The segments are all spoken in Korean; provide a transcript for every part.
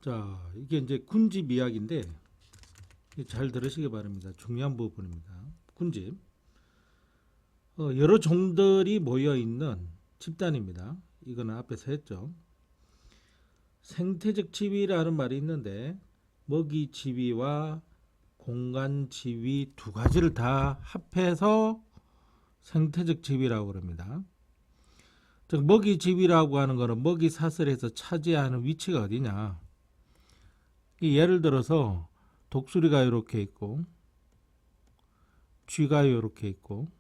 자, 이게 이제 군집 이야기인데 잘 들으시기 바랍니다. 중요한 부분입니다. 군집. 여러 종들이 모여 있는 집단입니다. 이거는 앞에서 했죠. 생태적 지위라는 말이 있는데 먹이 지위와 공간 지위 두 가지를 다 합해서 생태적 지위라고 그럽니다. 즉 먹이 지위라고 하는 거는 먹이 사슬에서 차지하는 위치가 어디냐. 예를 들어서 독수리가 이렇게 있고 쥐가 이렇게 있고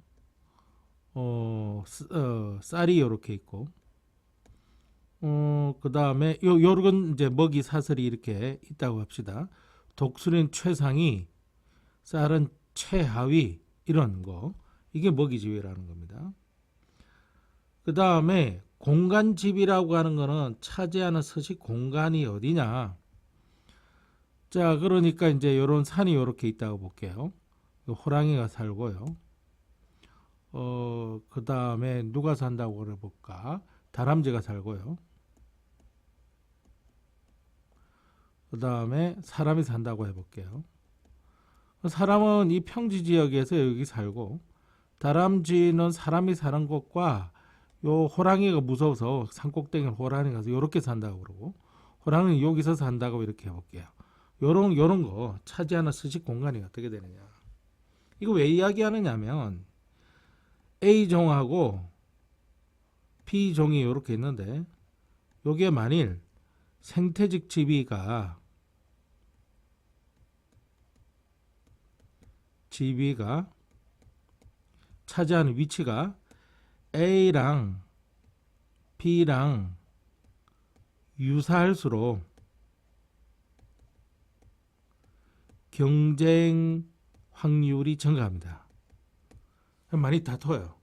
쌀이 이렇게 있고 그 다음에 요런 이제 먹이 사슬이 이렇게 있다고 합시다. 독수리는 최상위, 쌀은 최하위 이런 거. 이게 먹이 지위라는 겁니다. 그 다음에 공간 지위라고 하는 거는 차지하는 서식 공간이 어디냐. 자, 그러니까 이제 요런 산이 이렇게 있다고 볼게요. 호랑이가 살고요. 그 다음에 누가 산다고 그래 볼까? 다람쥐가 살고요. 그 다음에 사람이 산다고 해볼게요. 사람은 이 평지 지역에서 여기 살고, 다람쥐는 사람이 사는 곳과 요 호랑이가 무서워서 산꼭대기 호랑이 가서 요렇게 산다고 그러고, 호랑이는 여기서 산다고 이렇게 해볼게요. 요런 거 차지하는 서식 공간이 어떻게 되느냐. 이거 왜 이야기하느냐면 A종하고 B종이 이렇게 있는데 요게 만일 생태적 지위가 차지하는 위치가 A랑 B랑 유사할수록 경쟁 확률이 증가합니다. 많이 다퉈요.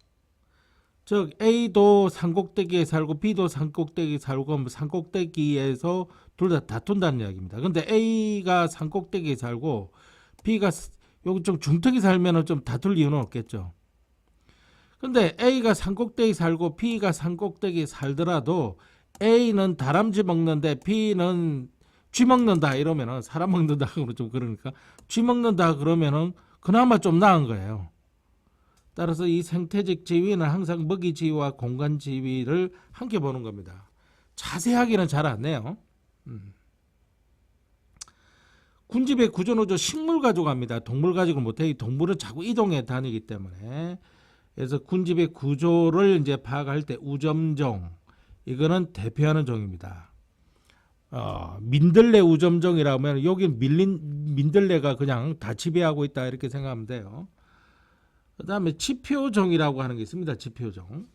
즉 A도 산꼭대기에 살고 B도 산꼭대기에 살고 산꼭대기에서 둘 다 다툰다는 이야기입니다. 그런데 A가 산꼭대기에 살고 B가 여기 좀 중턱에 살면 좀 다툴 이유는 없겠죠. 근데 A가 산꼭대기 살고 B가 산꼭대기 살더라도 A는 다람쥐 먹는데 B는 쥐 먹는다 이러면은 사람 먹는다 그러면 좀 그러니까 쥐 먹는다 그러면은 그나마 좀 나은 거예요. 따라서 이 생태적 지위는 항상 먹이 지위와 공간 지위를 함께 보는 겁니다. 자세하게는 잘 안 내요. 군집의 구조노조 식물 가지고 합니다. 동물 가지고 못해. 이 동물은 자꾸 이동해 다니기 때문에. 그래서 군집의 구조를 이제 파악할 때 우점종 이거는 대표하는 종입니다. 민들레 우점종이라면 여기 밀린 민들레가 그냥 다 지배하고 있다 이렇게 생각하면 돼요. 그 다음에 지표종이라고 하는 게 있습니다. 지표종.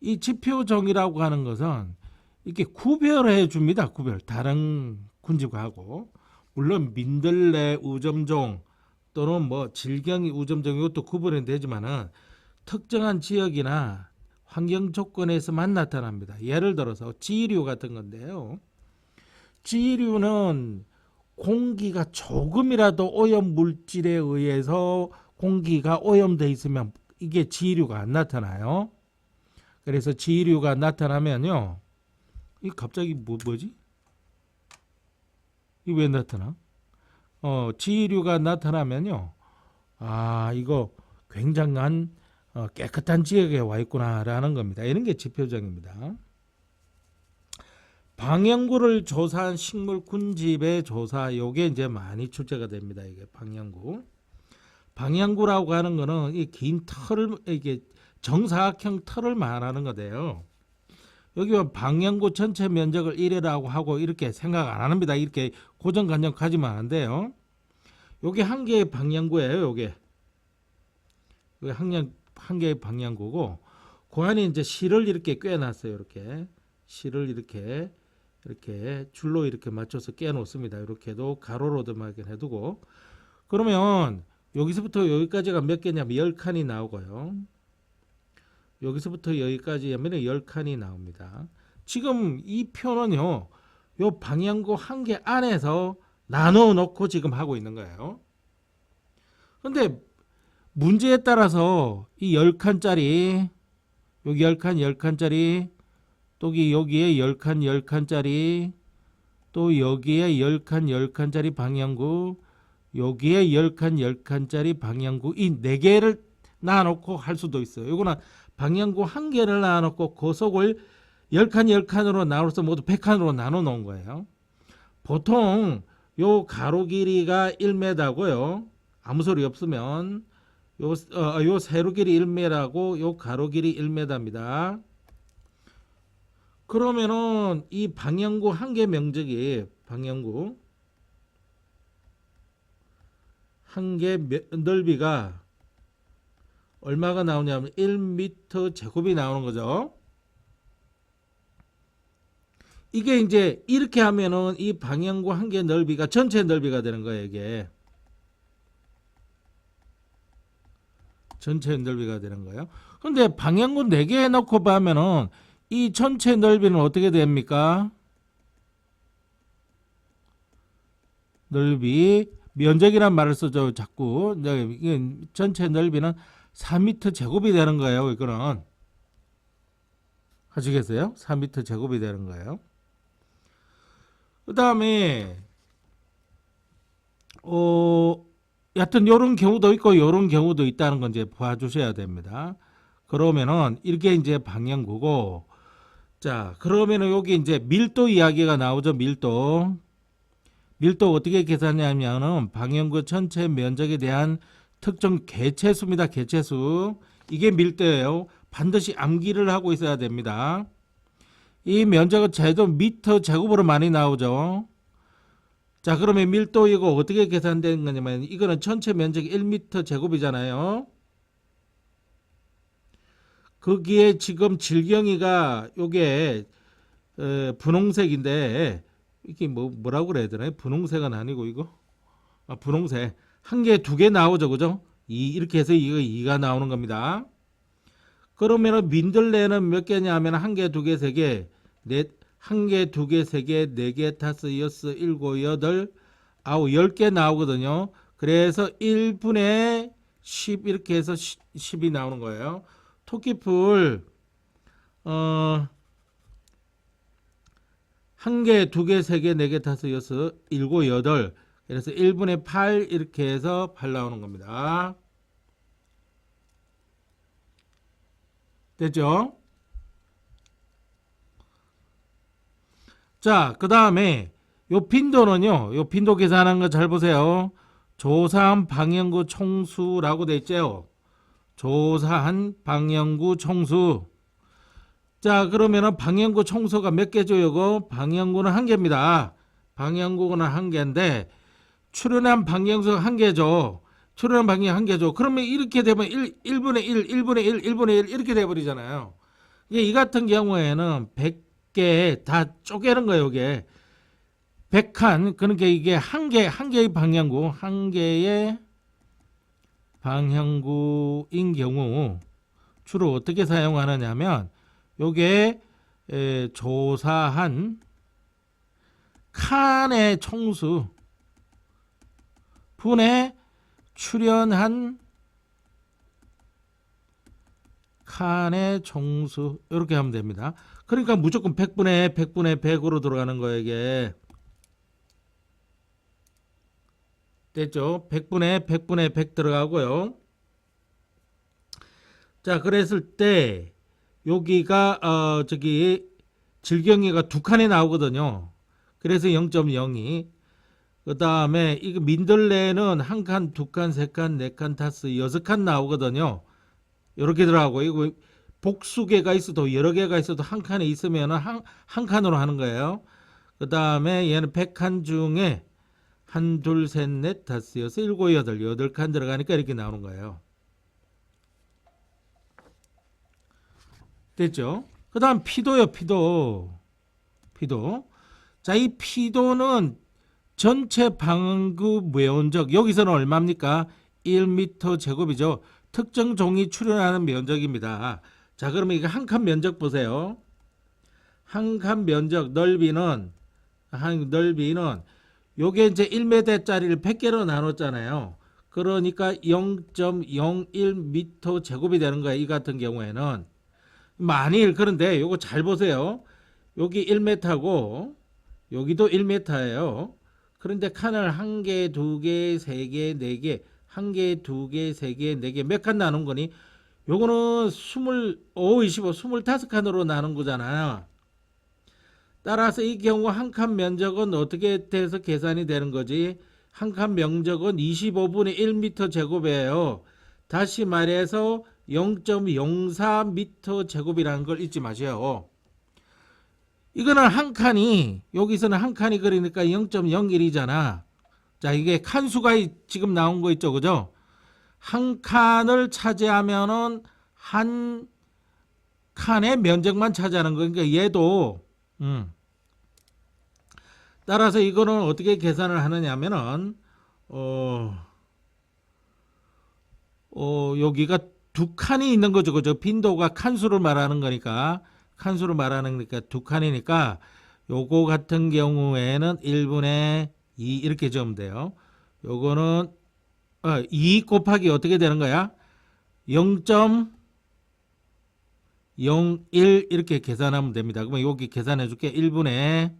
이 지표종이라고 하는 것은 이렇게 구별해 줍니다. 구별. 다른 군집하고. 물론 민들레 우점종 또는 뭐 질경이 우점종 이것도 구별은 되지만은 특정한 지역이나 환경 조건에서만 나타납니다. 예를 들어서 지류 같은 건데요. 지류는 공기가 조금이라도 오염 물질에 의해서 공기가 오염되어 있으면 이게 지류가 안 나타나요. 그래서 지류가 나타나면요. 이 갑자기 뭐지? 이 왜 나타나? 지류가 나타나면요. 이거 굉장한 깨끗한 지역에 와 있구나라는 겁니다. 이런 게 지표적입니다. 방영구를 조사한 식물 군집의 조사, 요게 이제 많이 출제가 됩니다. 이게 방영구. 방영구라고 하는 거는 이 긴 털을, 이게 정사각형 털을 말하는 거대요. 여기 방영구 전체 면적을 1이라고 하고 이렇게 생각 안 합니다. 이렇게 고정관념 가지면 안 돼요. 요게 한 개의 방영구예요. 요게 한 개의 방영구고, 그 안에 이제 실을 이렇게 꿰놨어요. 이렇게 실을 이렇게 줄로 이렇게 맞춰서 깨 놓습니다. 이렇게도 가로로도 막게 해두고, 그러면 여기서부터 여기까지가 몇 개냐면 10칸이 나오고요. 여기서부터 여기까지 하면 10칸이 나옵니다. 지금 이 표는요, 요 방향구 한 개 안에서 나눠 놓고 지금 하고 있는 거예요. 근데 문제에 따라서 이 10칸짜리, 여기 10칸짜리, 또 여기에 10칸짜리, 또 여기에 10칸 10칸짜리 방향구, 여기에 10칸 10칸짜리 방향구, 이 4개를 나눠놓고 할 수도 있어요. 이거는 방향구 1개를 나눠놓고 고속을 10칸 10칸으로 나눠서 모두 100칸으로 나눠 놓은 거예요. 보통 요 가로 길이가 1m고요. 아무 소리 없으면 요 세로 길이 1m라고 요 가로 길이 1m입니다. 그러면은 이 방향구 1개 면적이 방향구 1개 넓이가 얼마가 나오냐면 1m 제곱이 나오는 거죠. 이게 이제 이렇게 하면은 이 방향구 1개 넓이가 전체 넓이가 되는 거예요. 이게 전체 넓이가 되는 거예요. 근데 방향구 4개 해놓고 보면은 이 전체 넓이는 어떻게 됩니까? 넓이 면적이란 말을 쓰죠. 자꾸 이게 전체 넓이는 4m 제곱이 되는 거예요. 이거는 아시겠어요? 4m 제곱이 되는 거예요. 그 다음에 여하튼 요런 경우도 있고 요런 경우도 있다는 건 이제 봐주셔야 됩니다. 그러면은 이렇게 이제 방향구고, 자 그러면은 여기 이제 밀도 이야기가 나오죠. 밀도 어떻게 계산하냐면은 방향구 전체 면적에 대한 특정 개체수입니다. 개체수. 이게 밀도예요. 반드시 암기를 하고 있어야 됩니다. 이 면적은 제도 미터 제곱으로 많이 나오죠. 자 그러면 밀도 이거 어떻게 계산되는 거냐면 이거는 전체 면적이 1m 제곱이잖아요. 거기에 지금 질경이가 요게 분홍색인데 이게 뭐라고 그래야 되나요? 분홍색은 아니고 이거 분홍색 1개 2개 나오죠. 그죠? 이렇게 해서 이거 2가 나오는 겁니다. 그러면은 민들레는 몇 개냐면 1개 2개 3개 1개 2개 3개 4개 5 6 7 8 9 10개 나오거든요. 그래서 1분의 10 이렇게 해서 10이 나오는 거예요. 토끼풀 1개 2개 3개 4개 5 6 7 8 그래서 1분의 8 이렇게 해서 8 나오는 겁니다. 됐죠? 자, 그 다음에 요 빈도는요. 요 빈도 계산하는 거 잘 보세요. 조사한 방향구 총수라고 돼 있죠. 조사한 방향구 총수. 자, 그러면은 방향구 총수가 몇 개죠? 요거 방향구는 1개입니다. 방향구는 1개인데 출현한 방향수가 1개죠. 출현한 방향 1개죠. 그러면 이렇게 되면 1분의 1, 1분의 1, 1분의 1 이렇게 돼버리잖아요. 이 같은 경우에는 100개 다 쪼개는 거예요. 이게 100칸 그러니까 이게 한 개의 방향구, 한 개의 방향구인 경우 주로 어떻게 사용하느냐면 요게 조사한 칸의 총수 분의 출현한 칸의 총수 이렇게 하면 됩니다. 그러니까 무조건 100분의 100으로 들어가는 거예요. 이게 됐죠? 100분의 100 들어가고요. 자 그랬을 때 여기가 저기 질경이가 2칸에 나오거든요. 그래서 0.02. 그 다음에 이거 민들레는 1칸, 2칸, 3칸, 4칸, 5, 6칸 나오거든요. 이렇게 들어가고 이거 복수개가 있어도 여러 개가 있어도 한 칸에 있으면 한 칸으로 하는 거예요. 그 다음에 얘는 100칸 중에 1, 2, 3, 4, 5, 6, 7, 8, 8칸 들어가니까 이렇게 나오는 거예요. 됐죠? 그 다음 피도요. 피도. 자, 이 피도는 전체 방향구 면적 여기서는 얼마입니까? 1m 제곱이죠. 특정 종이 출현하는 면적입니다. 자 그러면 이거 한 칸 면적 보세요. 한 칸 면적 넓이는 요게 이제 1m짜리를 100개로 나눴잖아요. 그러니까 0.01m 제곱이 되는 거예요. 이 같은 경우에는 만일 그런데 요거 잘 보세요. 여기 1m고 여기도 1m예요. 그런데 칸을 1개, 2개, 3개, 4개, 1개, 2개, 3개, 4개 몇 칸 나눈 거니? 요거는 25칸으로 나눈 거잖아요. 따라서 이 경우 한 칸 면적은 어떻게 돼서 계산이 되는 거지? 한 칸 면적은 25분의 1m 제곱이에요. 다시 말해서 0.04m 제곱이라는 걸 잊지 마세요. 이거는 한 칸이, 여기서는 한 칸이 그러니까 0.01이잖아. 자, 이게 칸수가 지금 나온 거 있죠, 그죠? 한 칸을 차지하면은 한 칸의 면적만 차지하는 거니까 얘도 따라서 이거는 어떻게 계산을 하느냐면은 여기가 두 칸이 있는 거죠, 그죠? 빈도가 칸수를 말하는 거니까 두 칸이니까 요거 같은 경우에는 1분의 2 이렇게 적으면 돼요. 요거는 2 곱하기 어떻게 되는 거야? 0.01 이렇게 계산하면 됩니다. 그러면 여기 계산해 줄게. 1분의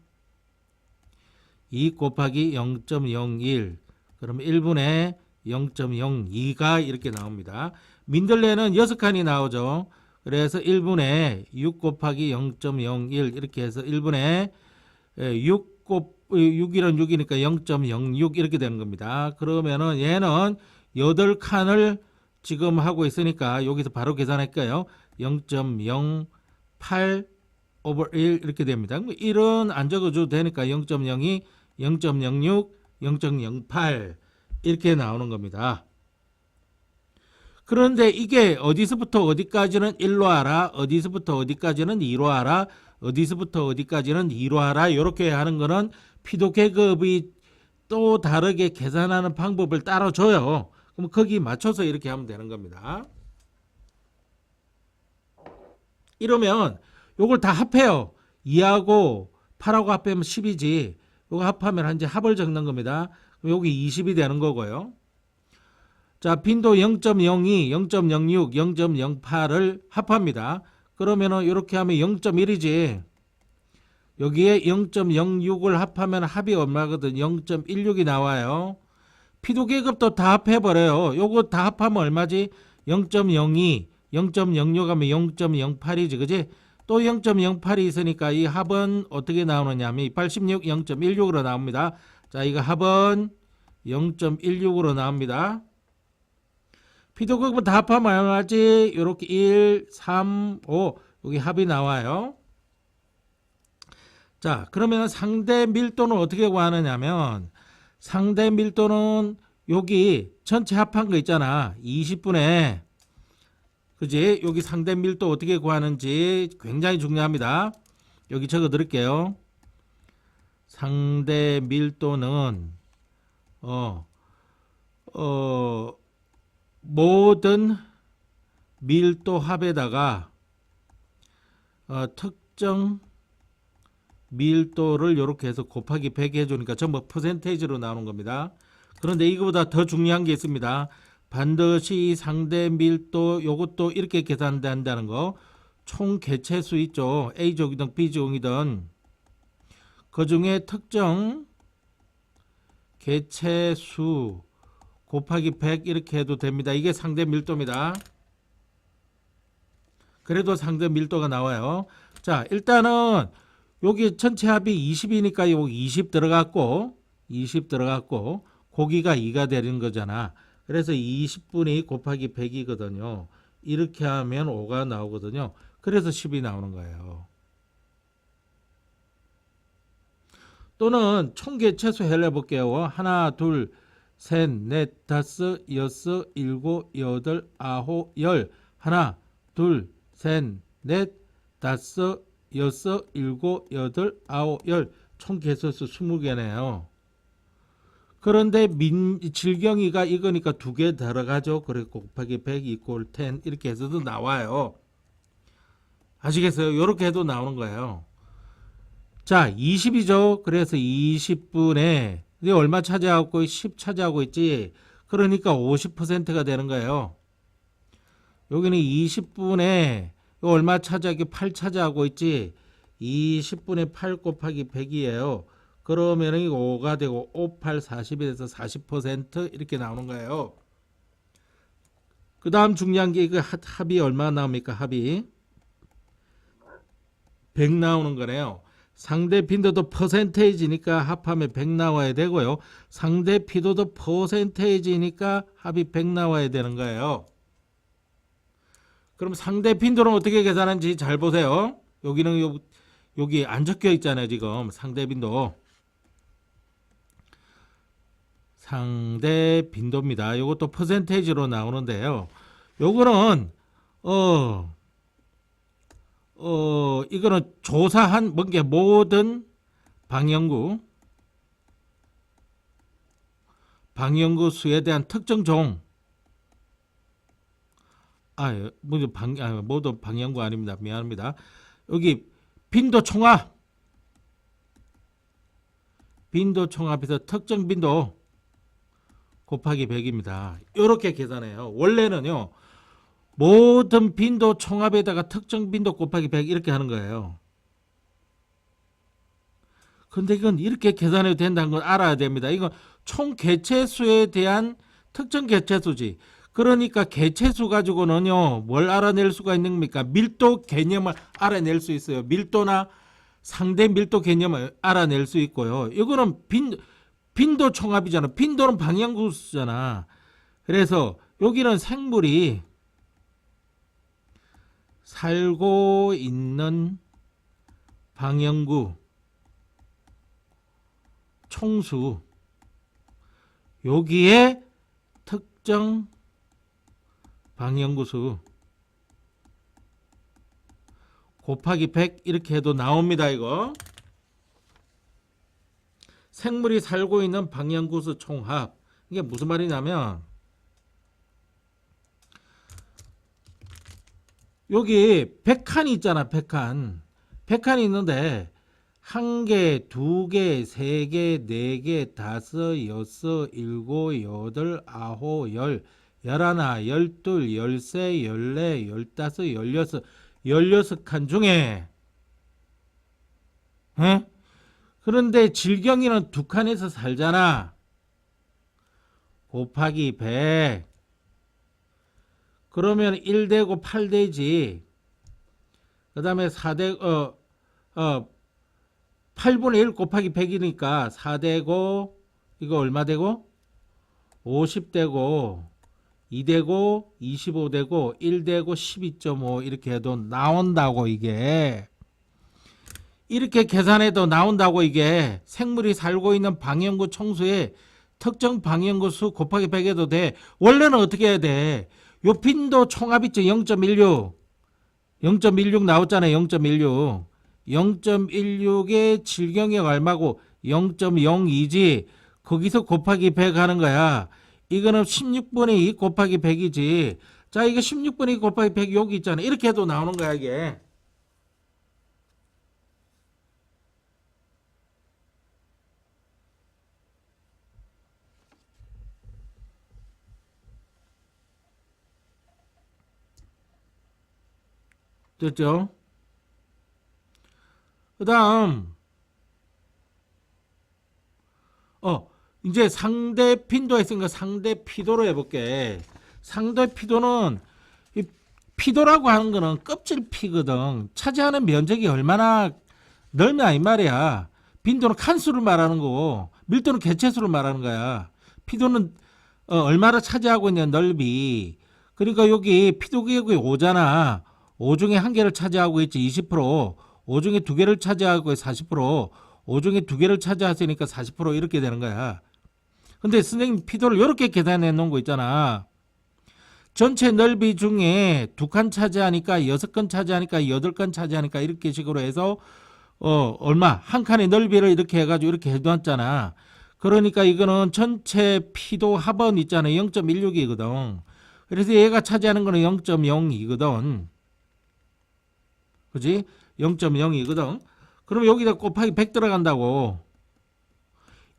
2 곱하기 0.01 그러면 1분의 0.02가 이렇게 나옵니다. 민들레는 6칸이 나오죠. 그래서 1분의 6 곱하기 0.01 이렇게 해서 1분의 6이란 6이니까 0.06 이렇게 되는 겁니다. 그러면은 얘는 8칸을 지금 하고 있으니까 여기서 바로 계산할까요? 0.08 over 1 이렇게 됩니다. 1은 안 적어줘도 되니까 0.02, 0.06, 0.08 이렇게 나오는 겁니다. 그런데 이게 어디서부터 어디까지는 1로 하라, 어디서부터 어디까지는 2로 하라, 어디서부터 어디까지는 2로 하라 이렇게 하는 거는 피도 계급이 또 다르게 계산하는 방법을 따로 줘요. 그럼 거기 맞춰서 이렇게 하면 되는 겁니다. 이러면 요걸 다 합해요. 2하고 8하고 합하면 10이지. 요거 합하면 이제 합을 적는 겁니다. 여기 20이 되는 거고요. 자, 빈도 0.02, 0.06, 0.08을 합합니다. 그러면은 이렇게 하면 0.1이지. 여기에 0.06을 합하면 합이 얼마거든? 0.16이 나와요. 피도 계급도 다 합해버려요. 요거 다 합하면 얼마지? 0.02, 0.06 하면 0.08이지, 그지? 또 0.08이 있으니까 이 합은 어떻게 나오느냐 하면 86, 0.16으로 나옵니다. 자, 이거 합은 0.16으로 나옵니다. 피도 계급 다 합하면 얼마지? 이렇게 1, 3, 5 여기 합이 나와요. 자, 그러면 상대 밀도는 어떻게 구하느냐면 상대 밀도는 여기 전체 합한 거 있잖아. 20분의 그지? 여기 상대 밀도 어떻게 구하는지 굉장히 중요합니다. 여기 적어 드릴게요. 상대 밀도는 모든 밀도 합에다가 특정 밀도를 이렇게 해서 곱하기 100 해주니까 전부 퍼센테이지로 나오는 겁니다. 그런데 이거보다 더 중요한 게 있습니다. 반드시 상대 밀도 요것도 이렇게 계산된다는 거. 총 개체수 있죠. A족이든 B족이든 그 중에 특정 개체수 곱하기 100 이렇게 해도 됩니다. 이게 상대 밀도입니다. 그래도 상대 밀도가 나와요. 자, 일단은 여기 전체 합이 20이니까 여기 20 들어갔고 고기가 2가 되는 거잖아. 그래서 20분의 곱하기 100이거든요. 이렇게 하면 5가 나오거든요. 그래서 10이 나오는 거예요. 또는 총개체수 해볼게요. 하나, 둘, 셋, 넷, 다섯, 여섯, 일곱, 여덟, 아홉, 열. 하나, 둘, 셋, 넷, 다섯, 여섯, 일곱, 여덟, 아홉, 열. 총 개수수 20개네요. 그런데 질경이가 이거니까 2개 들어가죠. 그래 곱하기 100 이꼴 10 이렇게 해서도 나와요. 아시겠어요? 이렇게 해도 나오는 거예요. 자, 20이죠. 그래서 20분에 이게 얼마 차지하고 10 차지하고 있지. 그러니까 50%가 되는 거예요. 여기는 20분에 얼마 차지하기 8 차지하고 있지. 20분의 8 곱하기 100이에요. 그러면 이거 5가 되고 5, 8, 40이 돼서 40% 이렇게 나오는 거예요. 그 다음 중요한 게 이거 합이 얼마 나옵니까? 합이 100 나오는 거네요. 상대 빈도도 퍼센테이지니까 합하면 100 나와야 되고요. 상대 피도도 퍼센테이지니까 합이 100 나와야 되는 거예요. 그럼 상대 빈도는 어떻게 계산하는지 잘 보세요. 여기는 여기 안 적혀 있잖아요. 지금 상대 빈도. 상대 빈도입니다. 이것도 퍼센테이지로 나오는데요. 요거는 이거는 조사한 뭔게 모든 방영구 수에 대한 특정 종 모든 방영구 아닙니다. 미안합니다. 여기 빈도 총합에서 특정 빈도 곱하기 100입니다. 이렇게 계산해요. 원래는요. 모든 빈도 총합에다가 특정 빈도 곱하기 100 이렇게 하는 거예요. 근데 이건 이렇게 계산해도 된다는 걸 알아야 됩니다. 이건 총 개체수에 대한 특정 개체수지. 그러니까 개체수 가지고는요. 뭘 알아낼 수가 있는 겁니까? 밀도 개념을 알아낼 수 있어요. 밀도나 상대 밀도 개념을 알아낼 수 있고요. 이거는 빈도 총합이잖아. 빈도는 방향구수잖아. 그래서 여기는 생물이 살고 있는 방영구 총수 여기에 특정 방영구수 곱하기 100 이렇게 해도 나옵니다. 이거 생물이 살고 있는 방영구수 총합. 이게 무슨 말이냐면 여기 100칸이 있잖아. 100칸이 있는데 1개, 2개, 3개, 4개, 5, 6, 7, 8, 9, 10, 11, 12, 13, 14, 15, 16칸 중에 그런데 질경이는 2칸에서 살잖아. 곱하기 100 그러면 1되고 8되지. 그 다음에 8분의 1 곱하기 100이니까 4되고 이거 얼마 되고 50되고 2되고 25되고 1되고 12.5 이렇게 해도 나온다고. 이게 이렇게 계산해도 나온다고. 이게 생물이 살고 있는 방영구 총수의 특정 방영구 수 곱하기 100 해도 돼. 원래는 어떻게 해야 돼? 요 빈도 총합 있죠. 0.16 나왔잖아요. 0.16 0.16의 질경이 얼마고 0.02지. 거기서 곱하기 100 하는 거야. 이거는 16분의 2 곱하기 100이지. 자, 이게 16분의 2 곱하기 100 여기 있잖아. 이렇게 해도 나오는 거야. 이게 됐죠? 그 다음 이제 상대 빈도 했으니까 상대 피도로 해볼게. 상대 피도는 이 피도라고 하는 거는 껍질 피거든. 차지하는 면적이 얼마나 넓냐 이 말이야. 빈도는 칸수를 말하는 거고 밀도는 개체수를 말하는 거야. 피도는 얼마나 차지하고 있는 넓이. 그러니까 여기 피도 구역이 5잖아. 5 중에 1개를 차지하고 있지. 20%. 5 중에 2개를 차지하고 40%. 5 중에 2개를 차지했으니까 40% 이렇게 되는 거야. 근데 선생님 피도를 이렇게 계산해 놓은 거 있잖아. 전체 넓이 중에 2칸 차지하니까 6칸 차지하니까 8칸 차지하니까 이렇게 식으로 해서 얼마? 한 칸의 넓이를 이렇게 해가지고 이렇게 해놨잖아. 그러니까 이거는 전체 피도 합은 있잖아요. 0.16이거든. 그래서 얘가 차지하는 거는 0.02거든. 그지? 0.02거든. 그럼 여기다 곱하기 100 들어간다고.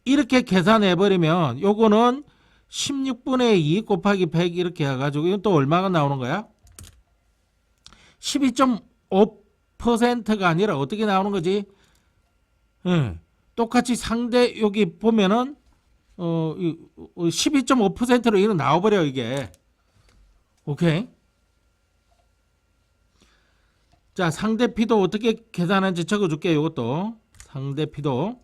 이렇게 계산해버리면 요거는 16분의 2 곱하기 100 이렇게 해가지고 이건 또 얼마가 나오는 거야? 12.5%가 아니라 어떻게 나오는 거지? 똑같이 상대 여기 보면은 12.5%로 이거 나와버려 이게. 오케이. 자, 상대 피도 어떻게 계산하는지 적어줄게요. 이것도 상대 피도.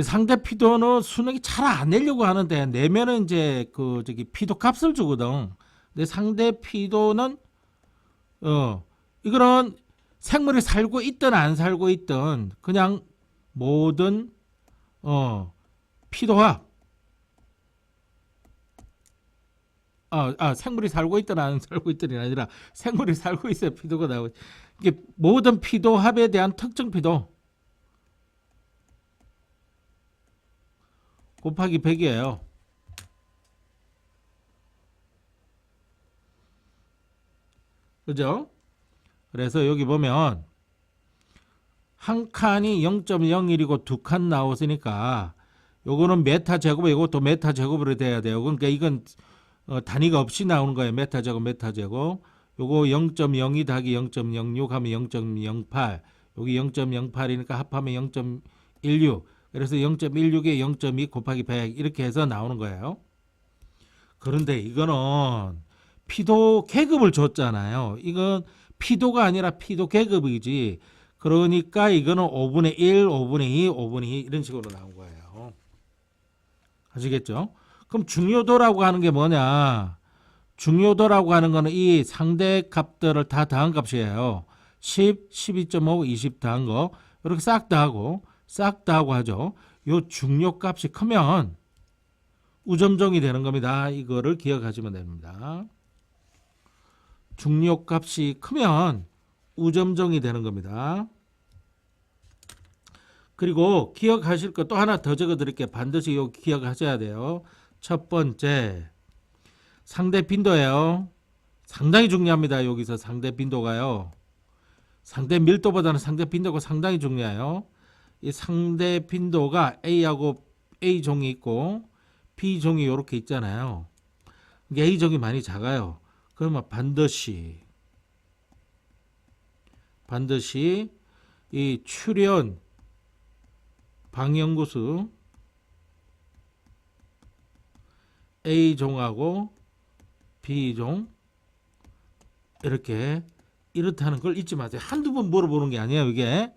상대 피도는 수능이 잘 안 내려고 하는데 내면은 이제 그 저기 피도 값을 주거든. 근데 상대 피도는 이거는 생물이 살고 있든 안 살고 있든 그냥 모든 피도합 생물이 살고 있든 안 살고 있든이 아니라 생물이 살고 있어야 피도가 나오고 이게 모든 피도합에 대한 특정 피도 곱하기 100이에요. 그죠? 그래서 여기 보면 한 칸이 0.01이고 두 칸 나왔으니까 요거는 메타 제곱, 이것도 메타 제곱으로 돼야 돼요. 그러니까 이건 단위가 없이 나오는 거예요. 메타 제곱, 메타 제곱. 요거 0.02 더하기 0.06 하면 0.08. 여기 0.08이니까 합하면 0.16. 그래서 0.16에 0.2 곱하기 100 이렇게 해서 나오는 거예요. 그런데 이거는 피도 계급을 줬잖아요. 이건 피도가 아니라 피도 계급이지. 그러니까 이거는 5분의 1, 5분의 2, 5분의 2 이런 식으로 나온 거예요. 아시겠죠? 그럼 중요도라고 하는 게 뭐냐? 중요도라고 하는 거는 이 상대 값들을 다 더한 값이에요. 10, 12.5, 20 더한 거 이렇게 싹 더하고 싹 더하고 하죠. 요 중요값이 크면 우점종이 되는 겁니다. 이거를 기억하시면 됩니다. 중요값이 크면 우점종이 되는 겁니다. 그리고 기억하실 거 또 하나 더 적어 드릴게요. 반드시 이거 기억하셔야 돼요. 첫 번째 상대 빈도예요. 상당히 중요합니다. 여기서 상대 빈도가요. 상대 밀도보다는 상대 빈도가 상당히 중요해요. 이 상대 빈도가 A하고 A종이 있고 B종이 이렇게 있잖아요. A종이 많이 작아요. 그러면 반드시 이 출현 방향구수 A종하고 B종 이렇다는 걸 잊지 마세요. 한두 번 물어보는 게 아니에요. 이게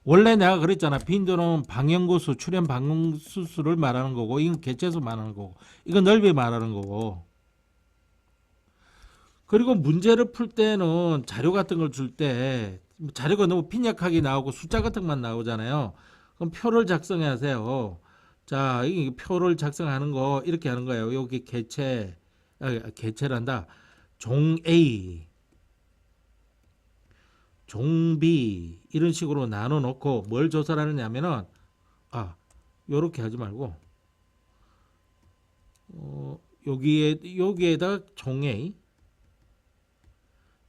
원래 내가 그랬잖아. 빈도는 방향구수 출현 방향수를 말하는 거고 이건 개체수 말하는 거고 이건 넓이 말하는 거고. 그리고 문제를 풀 때는 자료 같은 걸 줄 때 자료가 너무 빈약하게 나오고 숫자 같은 것만 나오잖아요. 그럼 표를 작성해 하세요. 자, 이 표를 작성하는 거 이렇게 하는 거예요. 여기 개체란다. 종 A, 종 B 이런 식으로 나눠 놓고 뭘 조사를 하느냐면은 요렇게 하지 말고 여기에다 종 A,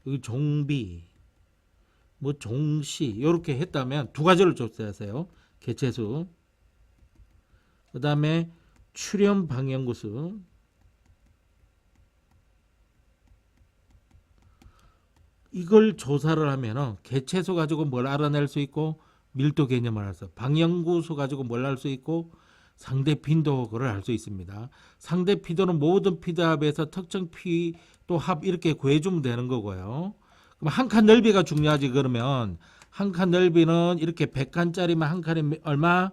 여기 종 B, 뭐 종 C 이렇게 했다면 두 가지를 조사하세요. 개체수. 그 다음에 출현 방향구수. 이걸 조사를 하면은 개체수 가지고 뭘 알아낼 수 있고 밀도 개념을 알아서 방향구수 가지고 뭘 알 수 있고 상대 빈도를 알 수 있습니다. 상대 피도는 모든 피도합에서 특정 피도합 이렇게 구해주면 되는 거고요. 그럼 한 칸 넓이가 중요하지. 그러면 한 칸 넓이는 이렇게 100칸짜리면 한 칸이 얼마?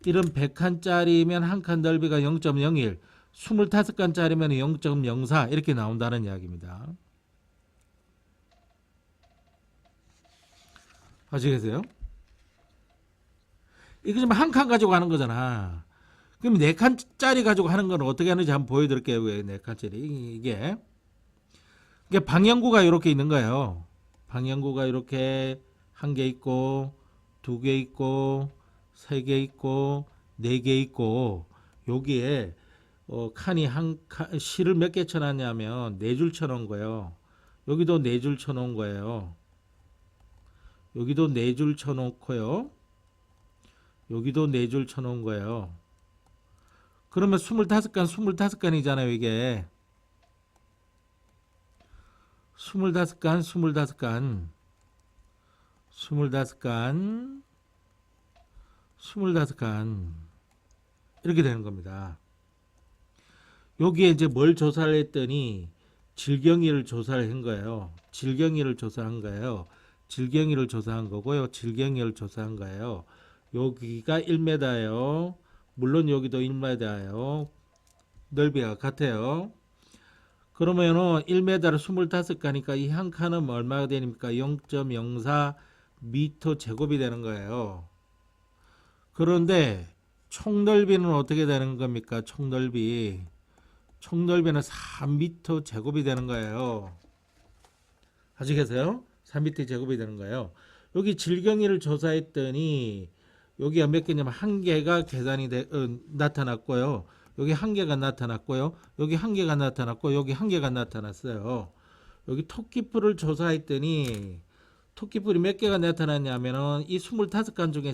이런 100칸짜리면 한 칸 넓이가 0.01, 25칸짜리면 0.04 이렇게 나온다는 이야기입니다. 아시겠어요? 이거 지금 한 칸 가지고 하는 거잖아. 그럼 네 칸짜리 가지고 하는 건 어떻게 하는지 한번 보여드릴게요. 왜 네 칸짜리? 이게 방향구가 이렇게 있는 거예요. 방향구가 이렇게 한 개 있고, 두 개 있고, 세 개 있고, 네 개 있고, 여기에 칸이 한 칸, 실을 몇 개 쳐놨냐면 네 줄 쳐놓은 거예요. 여기도 네 줄 쳐놓은 거예요. 여기도 네 줄 쳐놓고요. 여기도 네 줄 쳐놓은 거예요. 그러면 25칸, 25칸이잖아요, 이게. 25간, 25간, 25간, 25간 이렇게 되는 겁니다. 여기에 이제 뭘 조사를 했더니 질경위를 조사를 한 거예요. 질경위를 조사한 거예요. 질경위를 조사한 거고요. 질경위를 조사한 거예요. 여기가 1m예요. 물론 여기도 1m예요. 넓이가 같아요. 그러면은 1m를 25가니까 이 한 칸은 얼마가 되니까 0.04 미터 제곱이 되는 거예요. 그런데 총넓이는 어떻게 되는 겁니까? 총넓이는 3m 제곱이 되는 거예요. 아시겠어요? 3m 제곱이 되는 거예요. 여기 질경위를 조사했더니 여기가 몇 개냐면 한 개가 나타났고요. 여기 한 개가 나타났고요. 여기 한 개가 나타났고 여기 한 개가 나타났어요. 여기 토끼풀을 조사했더니 토끼풀이 몇 개가 나타났냐면은 이 25간 중에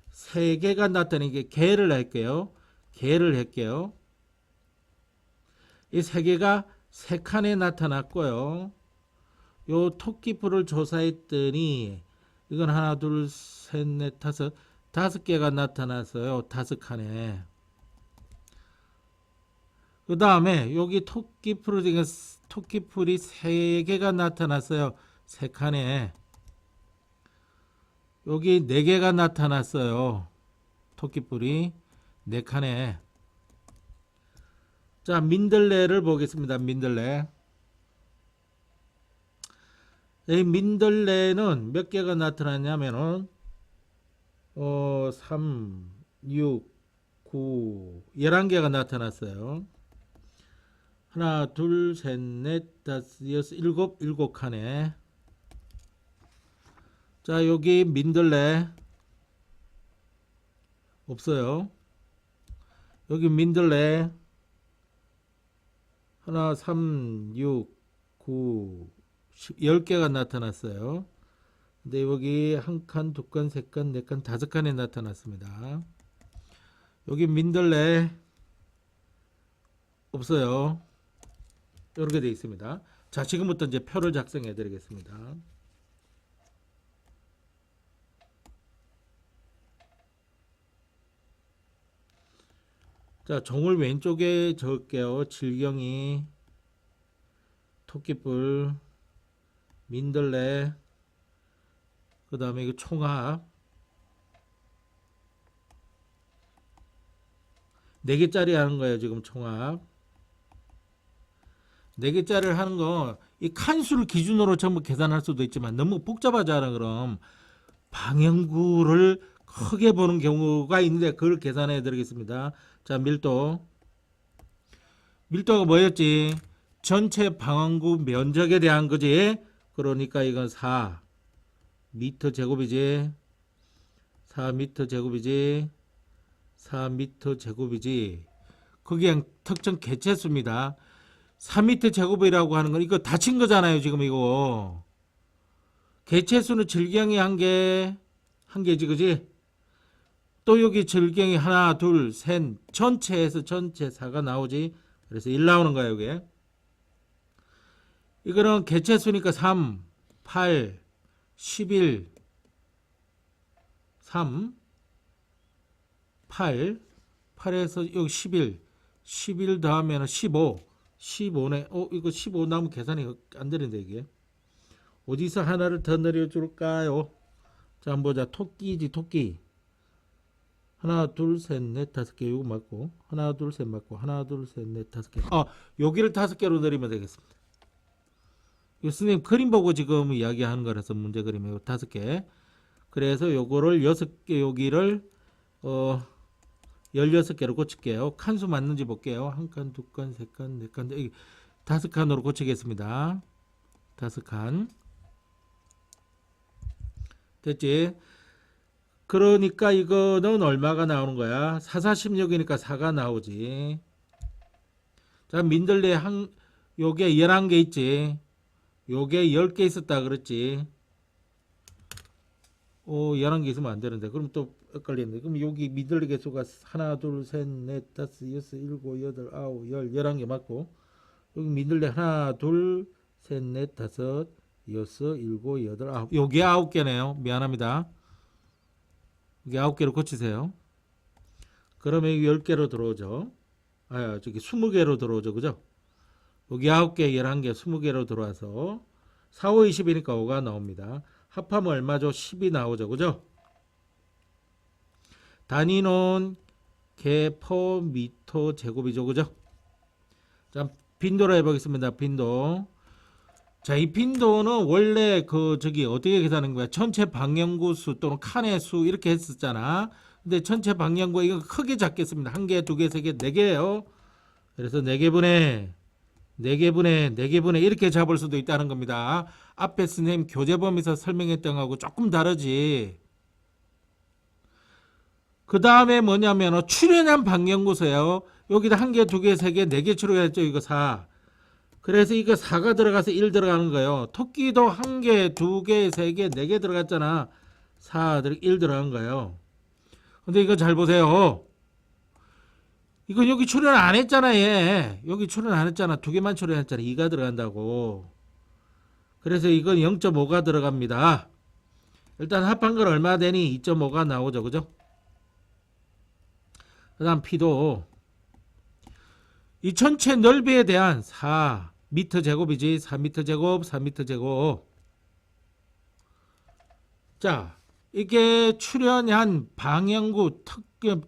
세 개가 나타나는 게 개를 할게요. 개를 할게요. 이 세 개가 세 칸에 나타났고요. 요 토끼풀을 조사했더니 이건 하나, 둘, 셋, 넷, 다섯 개가 나타났어요. 5칸에. 그 다음에 여기 토끼풀이 세 개가 나타났어요. 세 칸에. 여기 네 개가 나타났어요. 토끼뿔이 네 칸에. 자, 민들레를 보겠습니다. 민들레. 이 민들레는 몇 개가 나타났냐면은 3, 6, 9, 11개가 나타났어요. 하나, 둘, 셋, 넷, 다섯, 여섯, 일곱 칸에. 자, 여기 민들레 없어요. 여기 민들레 하나, 3, 6, 9, 10, 10개가 나타났어요. 근데 여기 한 칸, 두 칸, 세 칸, 네 칸, 5칸에 나타났습니다. 여기 민들레 없어요. 이렇게 되어 있습니다. 자, 지금부터 이제 표를 작성해 드리겠습니다. 자, 종을 왼쪽에 적을게요. 질경이, 토끼뿔, 민들레, 그 다음에 이거 총합 4개짜리 하는 거예요. 지금 총합 4개짜리를 하는 거 이 칸수를 기준으로 전부 계산할 수도 있지만 너무 복잡하잖아. 그럼 방향구를 크게 보는 경우가 있는데 그걸 계산해 드리겠습니다. 자, 밀도가 뭐였지? 전체 방향구 면적에 대한 거지. 그러니까 이건 4 미터 제곱이지. 4m 제곱이지. 4m 제곱이지. 그게 그냥 특정 개체수입니다. 4m 제곱이라고 하는 건 이거 닫힌 거잖아요. 지금 이거. 개체수는 질경이 한 개지, 그지? 또 여기 질경이 하나, 둘, 셋, 전체에서 전체 4가 나오지. 그래서 1 나오는 거예요, 이게. 이거는 개체수니까 3, 8, 11, 3, 8, 8에서 여기 11 더하면 15네. 이거 15 나오면 계산이 안 되는데 이게. 어디서 하나를 더 내려줄까요? 자, 한번 보자. 토끼지, 토끼. 하나, 둘, 셋, 넷, 5개. 이거 맞고. 하나, 둘, 셋 맞고. 하나, 둘, 셋, 넷, 5개. 여기를 5개로 내리면 되겠습니다. 선생님 그림 보고 지금 이야기하는 거라서 문제 그림이에요. 5개. 그래서 요거를 6개, 여기를 16개로 고칠게요. 칸수 맞는지 볼게요. 한 칸, 두 칸, 세 칸, 네 칸, 5칸으로 고치겠습니다. 5칸. 됐지? 그러니까 이거는 얼마가 나오는 거야? 4, 4, 16이니까 4가 나오지. 자, 민들레 요게 11개 있지. 요게 10개 있었다 그랬지. 11개 있으면 안 되는데. 그럼 또 헷갈리는데. 그럼 여기 민들레 개수가 하나, 둘, 셋, 넷, 다섯, 여섯, 일곱, 여덟, 아홉, 11개 맞고. 여기 민들레 하나, 둘, 셋, 넷, 다섯, 여섯, 일곱, 여덟, 아홉. 요게 9개네요. 미안합니다. 이게 9개로 고치세요. 그러면 10개로 들어오죠. 저기 20개로 들어오죠. 그죠? 여기 9개, 11개, 20개로 들어와서 4, 5, 20이니까 5가 나옵니다. 합하면 얼마죠? 10이 나오죠. 그죠? 단위는 개, 퍼, 미터, 제곱이죠. 그죠? 자, 빈도로 해보겠습니다. 빈도. 자, 이 빈도는 원래 어떻게 계산하는 거야? 전체 방향구수 또는 칸의 수 이렇게 했었잖아. 근데 전체 방향구 이거 크게 잡겠습니다. 1개, 2개, 3개, 4개예요. 그래서 4개분의 4개분의 이렇게 잡을 수도 있다는 겁니다. 앞에 선생님 교재범위에서 설명했던 거하고 조금 다르지. 그 다음에 뭐냐면 출연한 방향구수예요. 여기다 1개, 2개, 3개, 4개 출연했죠. 이거 4. 그래서 이거 4가 들어가서 1 들어가는 거예요. 토끼도 1개, 2개, 3개, 4개 들어갔잖아. 4, 1 들어간 거예요. 근데 이거 잘 보세요. 이거 여기 출연 안 했잖아, 얘. 여기 출연 안 했잖아. 2개만 출연했잖아. 2가 들어간다고. 그래서 이건 0.5가 들어갑니다. 일단 합한 건 얼마 되니? 2.5가 나오죠. 그죠? 그 다음 P도 이 전체 넓이에 대한 4m 제곱이지. 4m 제곱, 4m 제곱. 자, 이게 출연한 방향구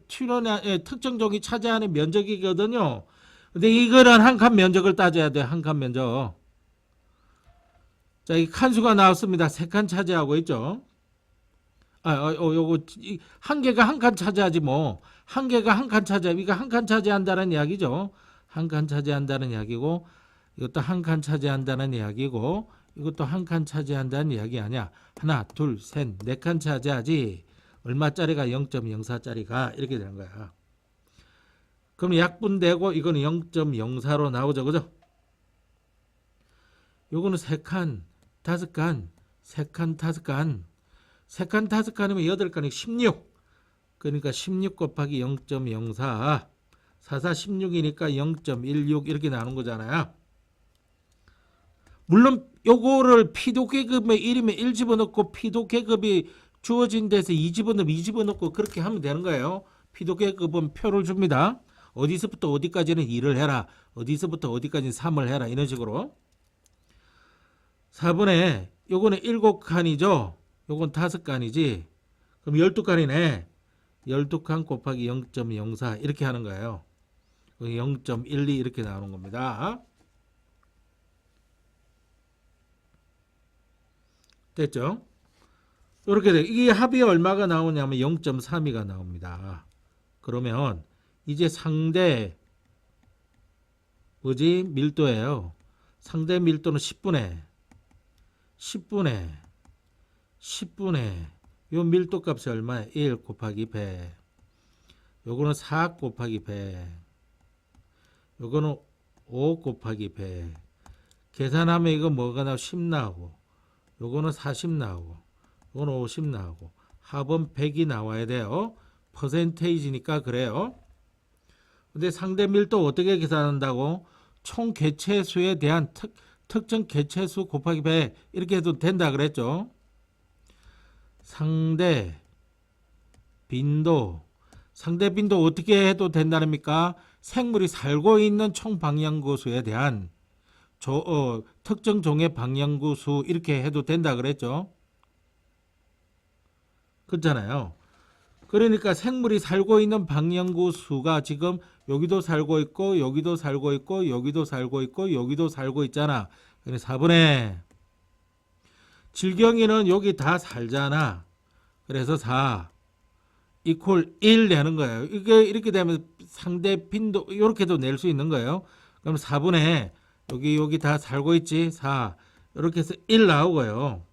출연한 특정 종이 차지하는 면적이거든요. 근데 이거는 한 칸 면적을 따져야 돼. 한 칸 면적. 자, 이 칸수가 나왔습니다. 3칸 차지하고 있죠. 요거 1개가 한 칸 차지하지 뭐. 1개가 한 칸 차지하. 이거 한 칸 차지한다는 이야기죠. 한 칸 차지한다는 이야기고, 이것도 한 칸 차지한다는 이야기고, 이것도 한 칸 차지한다는 이야기 아니야. 하나, 둘, 셋, 4칸 차지하지. 얼마짜리가 0.04짜리가 이렇게 되는 거야. 그럼 약분되고 이거는 0.04로 나오죠. 그죠? 요거는 3칸, 5칸, 3칸, 5칸. 3칸, 5칸이면 8칸이 16. 그러니까 16 곱하기 0.04. 4, 4, 16이니까 0.16 이렇게 나오는 거잖아요. 물론 요거를 피도 계급에 1이면 1 집어넣고 피도 계급이 주어진 데서 2 집어넣으면 2 집어넣고 그렇게 하면 되는 거예요. 피도 계급은 표를 줍니다. 어디서부터 어디까지는 2를 해라. 어디서부터 어디까지는 3을 해라. 이런 식으로. 4번에 요거는 7칸이죠. 요건 5칸이지. 그럼 12칸이네. 12칸 곱하기 0.04 이렇게 하는 거예요. 0.12 이렇게 나오는 겁니다. 됐죠? 이렇게 돼. 이게 합이 얼마가 나오냐면 0.32가 나옵니다. 그러면 이제 상대 밀도예요. 상대 밀도는 10분의 요 밀도 값이 얼마야? 1 곱하기 100. 요거는 4 곱하기 100. 요거는 5 곱하기 100. 계산하면 이거 뭐가 나오고 10 나오고, 요거는 40 나오고, 요거는 50 나오고, 합은 100이 나와야 돼요. 퍼센테이지니까 그래요. 근데 상대 밀도 어떻게 계산한다고? 총 개체수에 대한 특정 개체수 곱하기 100 이렇게 해도 된다 그랬죠. 상대 빈도 어떻게 해도 된다입니까? 생물이 살고 있는 총 방향구수에 대한 특정 종의 방향구수 이렇게 해도 된다 그랬죠. 그렇잖아요. 그러니까 생물이 살고 있는 방향구수가 지금 여기도 살고 있고 여기도 살고 있고 여기도 살고 있고 여기도 살고 있잖아. 그래서 4분의 질경이는 여기 다 살잖아. 그래서 4 이퀄 1 되는 거예요. 이게 이렇게 되면 상대 빈도 이렇게도 낼 수 있는 거예요. 그럼 4분의 여기 다 살고 있지. 4 이렇게 해서 1 나오고요.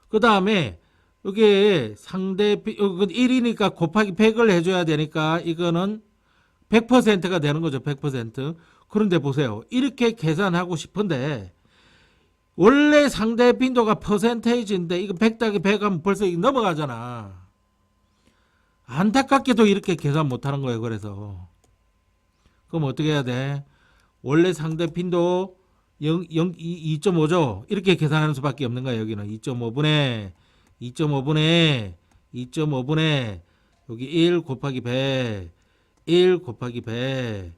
그 다음에 이게 상대 이건 1이니까 곱하기 100을 해줘야 되니까 이거는 100%가 되는 거죠. 100%. 그런데 보세요. 이렇게 계산하고 싶은데 원래 상대 빈도가 퍼센테이지인데 이거 100 더하기 100 하면 벌써 넘어가잖아. 안타깝게도 이렇게 계산 못하는 거예요. 그래서 그럼 어떻게 해야 돼? 원래 상대 빈도 2.5죠. 이렇게 계산하는 수밖에 없는 거예요. 여기는 2.5분의 2.5분의 여기 1 곱하기 100 1 곱하기 100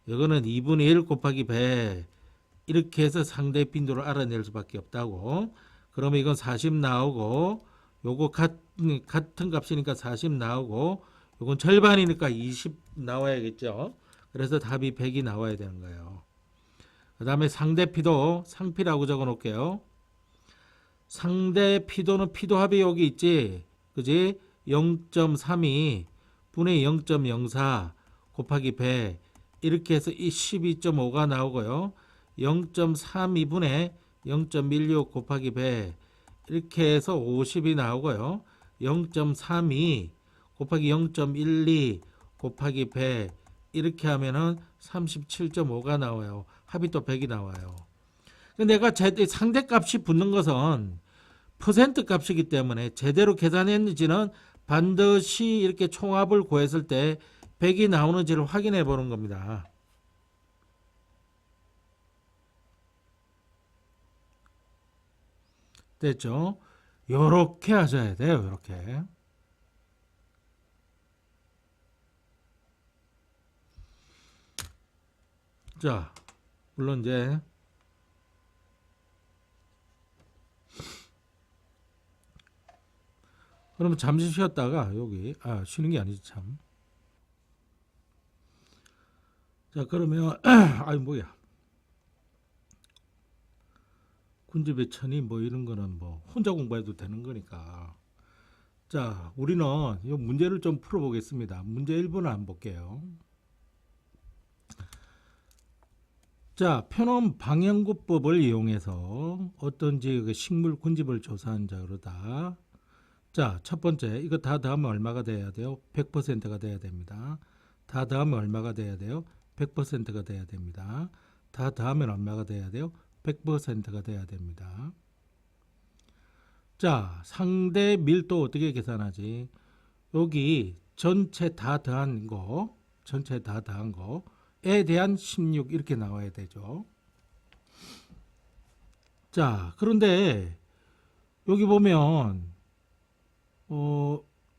이거는 2분의 1 곱하기 100 이렇게 해서 상대 빈도를 알아낼 수밖에 없다고. 그러면 이건 40 나오고 요거 같은 값이니까 40 나오고 요건 절반이니까 20 나와야겠죠. 그래서 답이 100이 나와야 되는 거예요. 그 다음에 상대 피도 상피라고 적어 놓을게요. 상대 피도는 피도합이 여기 있지. 그지? 0.32 분의 0.04 곱하기 100 이렇게 해서 12.5가 나오고요. 0.32분의 0.16 곱하기 100 이렇게 해서 50이 나오고요. 0.32 곱하기 0.12 곱하기 100 이렇게 하면은 37.5가 나와요. 합이 또 100이 나와요. 내가 상대값이 붙는 것은 퍼센트 값이기 때문에 제대로 계산했는지는 반드시 이렇게 총합을 구했을 때 100이 나오는지를 확인해 보는 겁니다. 됐죠? 요렇게 하셔야 돼요. 요렇게. 자, 물론 이제 그러면 잠시 쉬었다가 여기 쉬는 게 아니지 참. 자, 그러면 아이 뭐야. 군집의 천이 뭐 이런 거는 뭐 혼자 공부해도 되는 거니까. 자, 우리는 이 문제를 좀 풀어 보겠습니다. 문제 1번을 안 볼게요. 자, 편원 방향구법을 이용해서 어떤지 그 식물 군집을 조사한 자 그러다. 자, 첫 번째 이거 다 더하면 얼마가 돼야 돼요? 100%가 돼야 됩니다. 다 더하면 얼마가 돼야 돼요? 100%가 돼야 됩니다. 다 더하면 얼마가 돼야 돼요? 100%가 돼야 됩니다. 자, 상대 밀도 어떻게 계산하지? 여기 전체 다 더한 거에 대한 16 이렇게 나와야 되죠. 자, 그런데 여기 보면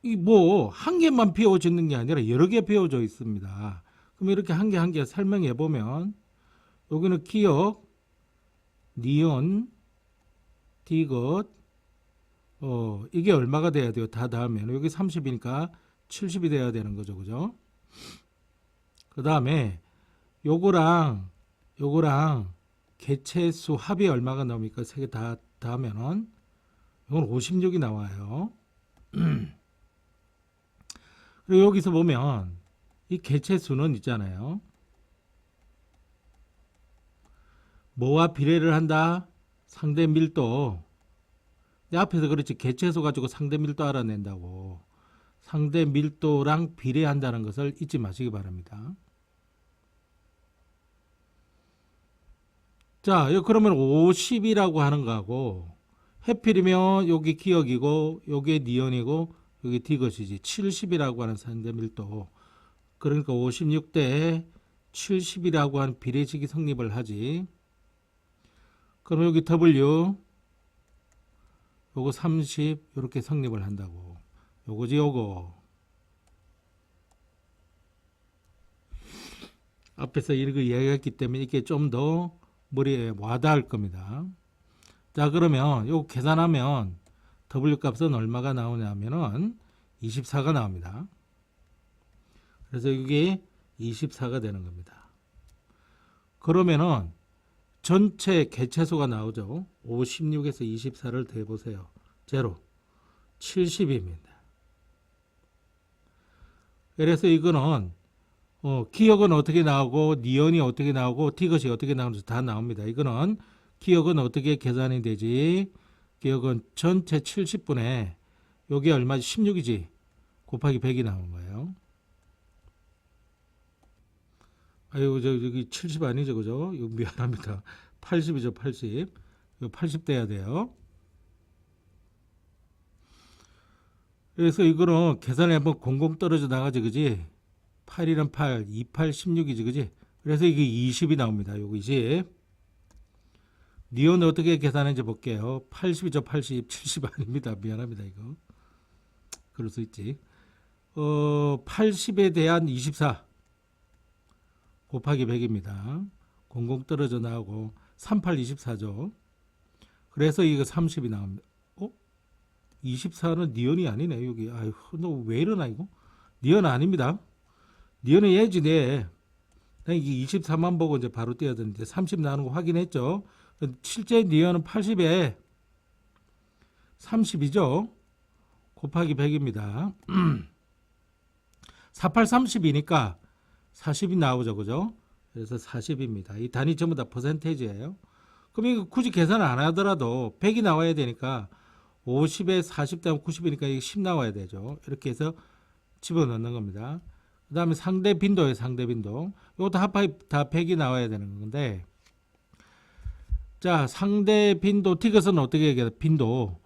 이 뭐 한 개만 비워져 있는 게 아니라 여러 개 비워져 있습니다. 그럼 이렇게 한 개 한 개 설명해 보면 여기는 기억, 니은, 디귿, 이게 얼마가 돼야 돼요? 다 더하면 여기 30이니까 70이 돼야 되는 거죠, 그죠? 그 다음에 요거랑 개체수 합이 얼마가 나옵니까? 세 개 다 더하면은 이건 56이 나와요. 그리고 여기서 보면 이 개체수는 있잖아요. 뭐와 비례를 한다? 상대 밀도. 내 앞에서 그렇지 개체수 가지고 상대 밀도 알아낸다고. 상대 밀도랑 비례한다는 것을 잊지 마시기 바랍니다. 자, 그러면 50이라고 하는 거하고 해필이면 여기 기억이고 여기 니은이고 여기 디귿이지 70이라고 하는 상대 밀도. 그러니까 56대 70이라고 하는 비례식이 성립을 하지. 그럼 여기 W 요거 30 이렇게 성립을 한다고. 요거지 요거. 앞에서 이렇게 이야기했기 때문에 이게 좀 더 머리에 와닿을 겁니다. 자, 그러면 요거 계산하면 W 값은 얼마가 나오냐면은 24가 나옵니다. 그래서 이게 24가 되는 겁니다. 그러면은 전체 개체수가 나오죠. 56에서 24를 더해보세요. 제로 70입니다. 그래서 이거는 기억은 어떻게 나오고 니은이 어떻게 나오고 디귿이 어떻게 나오는지 다 나옵니다. 이거는 기억은 어떻게 계산이 되지? 기억은 전체 70분의 여기 얼마지? 16이지? 곱하기 100이 나온 거예요. 아유, 여기 70 아니죠, 그죠? 이거 미안합니다. 80이죠, 80. 이거 80 돼야 돼요. 그래서 이거는 계산해 보면 공공 떨어져 나가지, 그지? 8이란 8, 28, 16이지, 그지? 그래서 이게 20이 나옵니다. 요거 20. 니은 어떻게 계산했는지 볼게요. 80이죠. 80. 70 아닙니다. 미안합니다. 이거. 그럴 수 있지. 80에 대한 24 곱하기 100입니다. 00 떨어져 나오고 38, 24죠. 그래서 이거 30이 나옵니다. 24는 니은이 아니네. 여기. 아유, 너 왜 이러나 이거? 니은 아닙니다. 니은은 얘지 네. 이게 24만 보고 이제 바로 띄어드는데 30 나오는 거 확인했죠. 실제 니은은 80에 30이죠. 곱하기 100입니다. 48, 30이니까 40이 나오죠. 그죠? 그래서 40입니다. 이 단위 전부 다 퍼센테이지예요. 그럼 이거 굳이 계산 안 하더라도 100이 나와야 되니까 50에 40 되면 90이니까 이게 10 나와야 되죠. 이렇게 해서 집어넣는 겁니다. 그 다음에 상대 빈도예요. 상대 빈도. 이것도 합하기 다 100이 나와야 되는 건데, 자, 상대 빈도 티것은 어떻게 얘기해요? 빈도.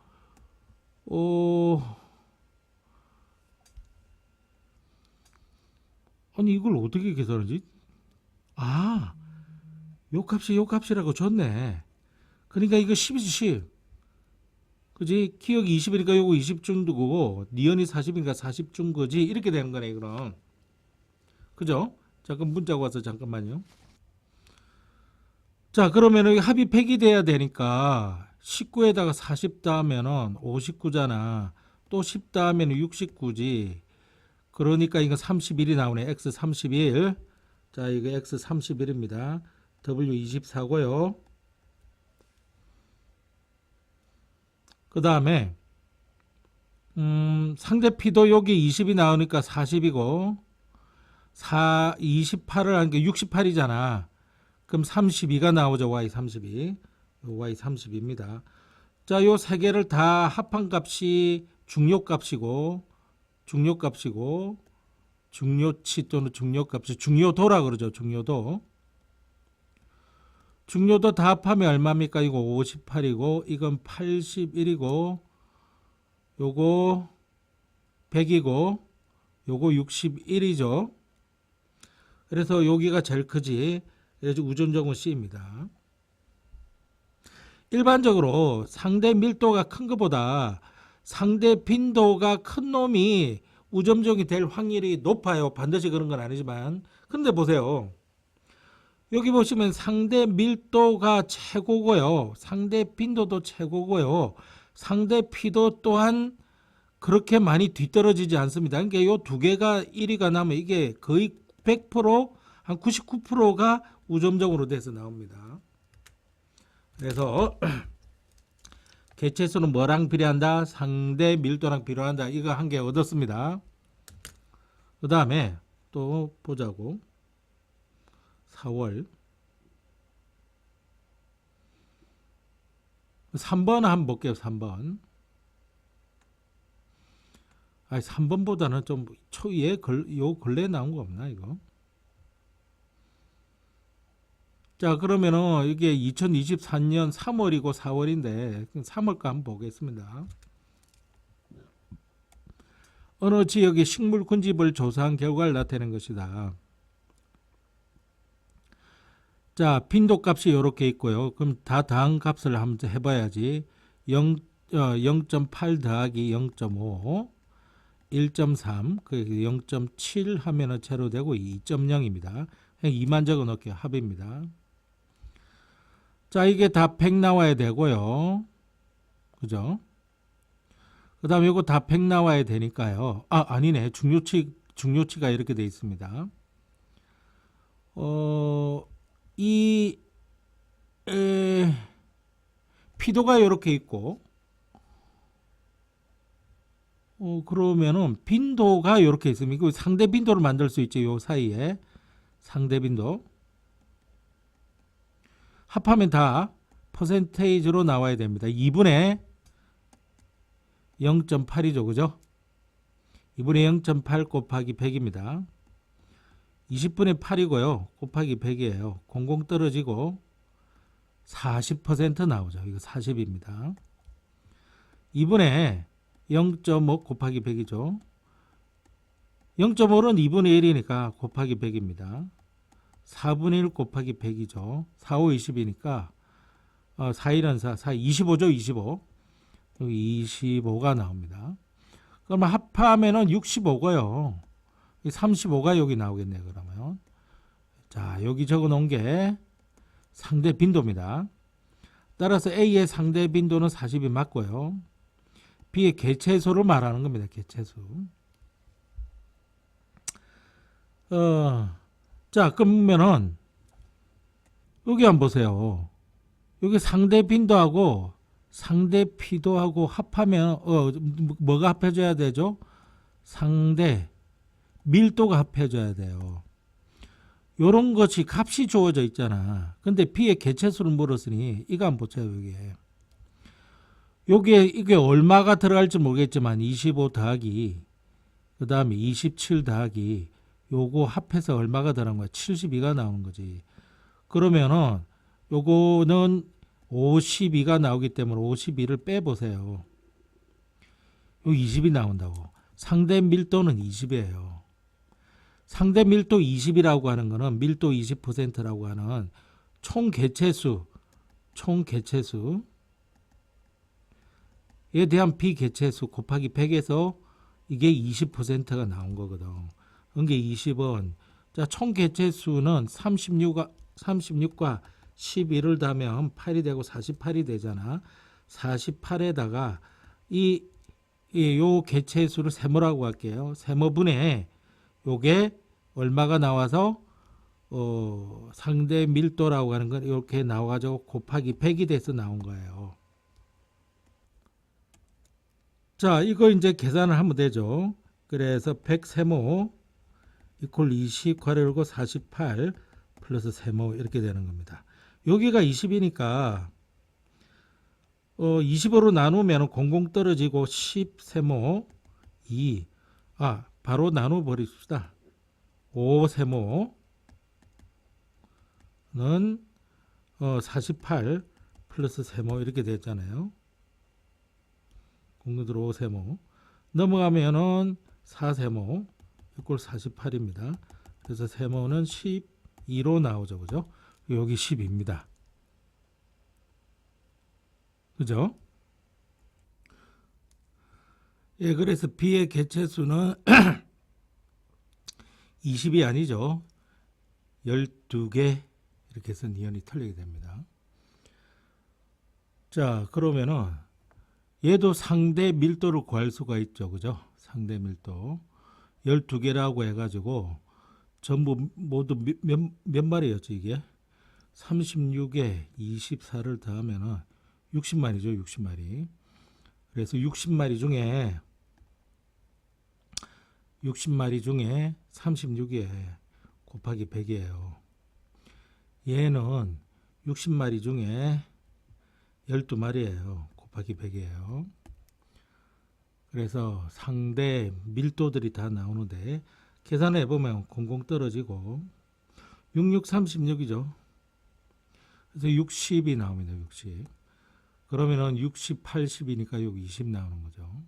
아니 이걸 어떻게 계산하지? 아, 요 값이 요 값이라고 줬네. 그러니까 이거 10이지 10. 그지? 기억이 20이니까 요거 20 준 거고, 니은이 40이니까 40 준 거지. 이렇게 되는 거네, 그럼. 그죠? 잠깐 문자가 와서 잠깐만요. 자, 그러면 여기 합이 100이 돼야 되니까 19에다가 40 더하면은 59잖아. 또 10 더하면 69지. 그러니까 이거 31이 나오네. x 31. 자, 이거 x 31입니다. w 24고요. 그 다음에 상대 p도 여기 20이 나오니까 40이고 28을 하니까 68이잖아. 그럼 32가 나오죠. y 32. y 32입니다. 자, 요 세 개를 다 합한 값이 중요값이고 중요치 또는 중요값이 중요도라 그러죠. 중요도 다 합하면 얼마입니까? 이거 58이고 이건 81이고 요거 100이고 요거 61이죠. 그래서 여기가 제일 크지. 그래서 우존정은 C입니다. 일반적으로 상대 밀도가 큰 것보다 상대 빈도가 큰 놈이 우점종이 될 확률이 높아요. 반드시 그런 건 아니지만. 근데 보세요. 여기 보시면 상대 밀도가 최고고요. 상대 빈도도 최고고요. 상대 피도 또한 그렇게 많이 뒤떨어지지 않습니다. 그러니까 이 두 개가 1위가 나면 이게 거의 100%, 한 99%가 우점적으로 돼서 나옵니다. 그래서 개체수는 뭐랑 비례한다? 상대 밀도랑 비례한다. 이거 한 개 얻었습니다. 그 다음에 또 보자고. 4월 3번 한번 볼게요. 3번. 3번보다는 좀 초기에 요 근래에 나온 거 없나 이거? 자, 그러면은 이게 2024년 3월이고 4월인데 3월 거 한번 보겠습니다. 어느 지역의 식물 군집을 조사한 결과를 나타낸 것이다. 자, 빈도값이 이렇게 있고요. 그럼 다 다음 값을 한번 해봐야지. 0.8 더하기 0.5, 1.3, 그 0.7 하면은 제로 되고 2.0입니다. 2만 적어 넣을게요. 합입니다. 자, 이게 다 100 나와야 되고요. 그죠? 그 다음에 이거 다 100 나와야 되니까요. 아니네. 중요치가 이렇게 돼 있습니다. 피도가 이렇게 있고, 그러면은 빈도가 이렇게 있으면 이거 상대 빈도를 만들 수 있죠. 요 사이에 상대 빈도 합하면 다 퍼센테이지로 나와야 됩니다. 2분의 0.8이죠. 그죠? 2분의 0.8 곱하기 100입니다. 20분의 8이고요. 곱하기 100이에요. 00 떨어지고 40% 나오죠. 이거 40입니다. 2분의 0.5 곱하기 100이죠. 0.5는 2분의 1이니까 곱하기 100입니다. 4분의 1 곱하기 100이죠. 4, 5, 20이니까 4일은 4 25죠. 25. 여기 25가 나옵니다. 그러면 합하면은 65고요. 35가 여기 나오겠네요. 그러면 자, 여기 적어 놓은 게 상대 빈도입니다. 따라서 A의 상대 빈도는 40이 맞고요. B의 개체수를 말하는 겁니다. 개체수. 자, 그러면은 여기 한번 보세요. 여기 상대 빈도하고 상대 피도하고 합하면 뭐가 합해져야 되죠? 상대 밀도가 합해져야 돼요. 요런 것이 값이 주어져 있잖아. 근데 B의 개체수를 물었으니 이거 한번 보세요. 이게 얼마가 들어갈지 모르겠지만 25 더하기 그 다음에 27 더하기 요거 합해서 얼마가 들어간 거야? 72가 나오는 거지. 그러면은 요거는 52가 나오기 때문에 52를 빼보세요. 요 20이 나온다고. 상대 밀도는 20이에요. 상대 밀도 20이라고 하는 거는 밀도 20%라고 하는 총 개체수에 대한 비개체수 곱하기 100에서 이게 20%가 나온 거거든. 그게 20은 자, 총 개체수는 36과 11을 더하면 8이 되고 48이 되잖아. 48에다가 요 개체수를 세모라고 할게요. 세모분에 요게 얼마가 나와서 상대 밀도라고 하는 건 이렇게 나와가지고 곱하기 100이 돼서 나온 거예요. 자, 이거 이제 계산을 하면 되죠. 그래서 100 세모 이퀄 20 괄호 열고 48 플러스 세모 이렇게 되는 겁니다. 여기가 20이니까 20으로 나누면 00 떨어지고 10 세모 2 바로 나눠 버립시다. 5 세모는 48 플러스 세모 이렇게 됐잖아요. 공유들 5 세모 넘어가면은 4 세모 이꼴 48입니다. 그래서 세모는 12로 나오죠. 그죠? 여기 10입니다. 그죠? 예, 그래서 B의 개체수는 20이 아니죠. 12개 이렇게 해서 니은이 틀리게 됩니다. 자, 그러면은 얘도 상대 밀도를 구할 수가 있죠. 그죠? 상대 밀도 12개라고 해가지고 전부 모두 몇 마리였죠 이게? 36에 24를 더하면은 60마리죠. 60마리. 그래서 60마리 중에 36에 곱하기 100이에요. 얘는 60마리 중에 12마리예요. 곱하기 100이에요. 그래서 상대 밀도들이 다 나오는데 계산해 보면 00 떨어지고 66, 36이죠. 그래서 60이 나옵니다. 60. 그러면은 60, 80이니까 여기 20 나오는 거죠.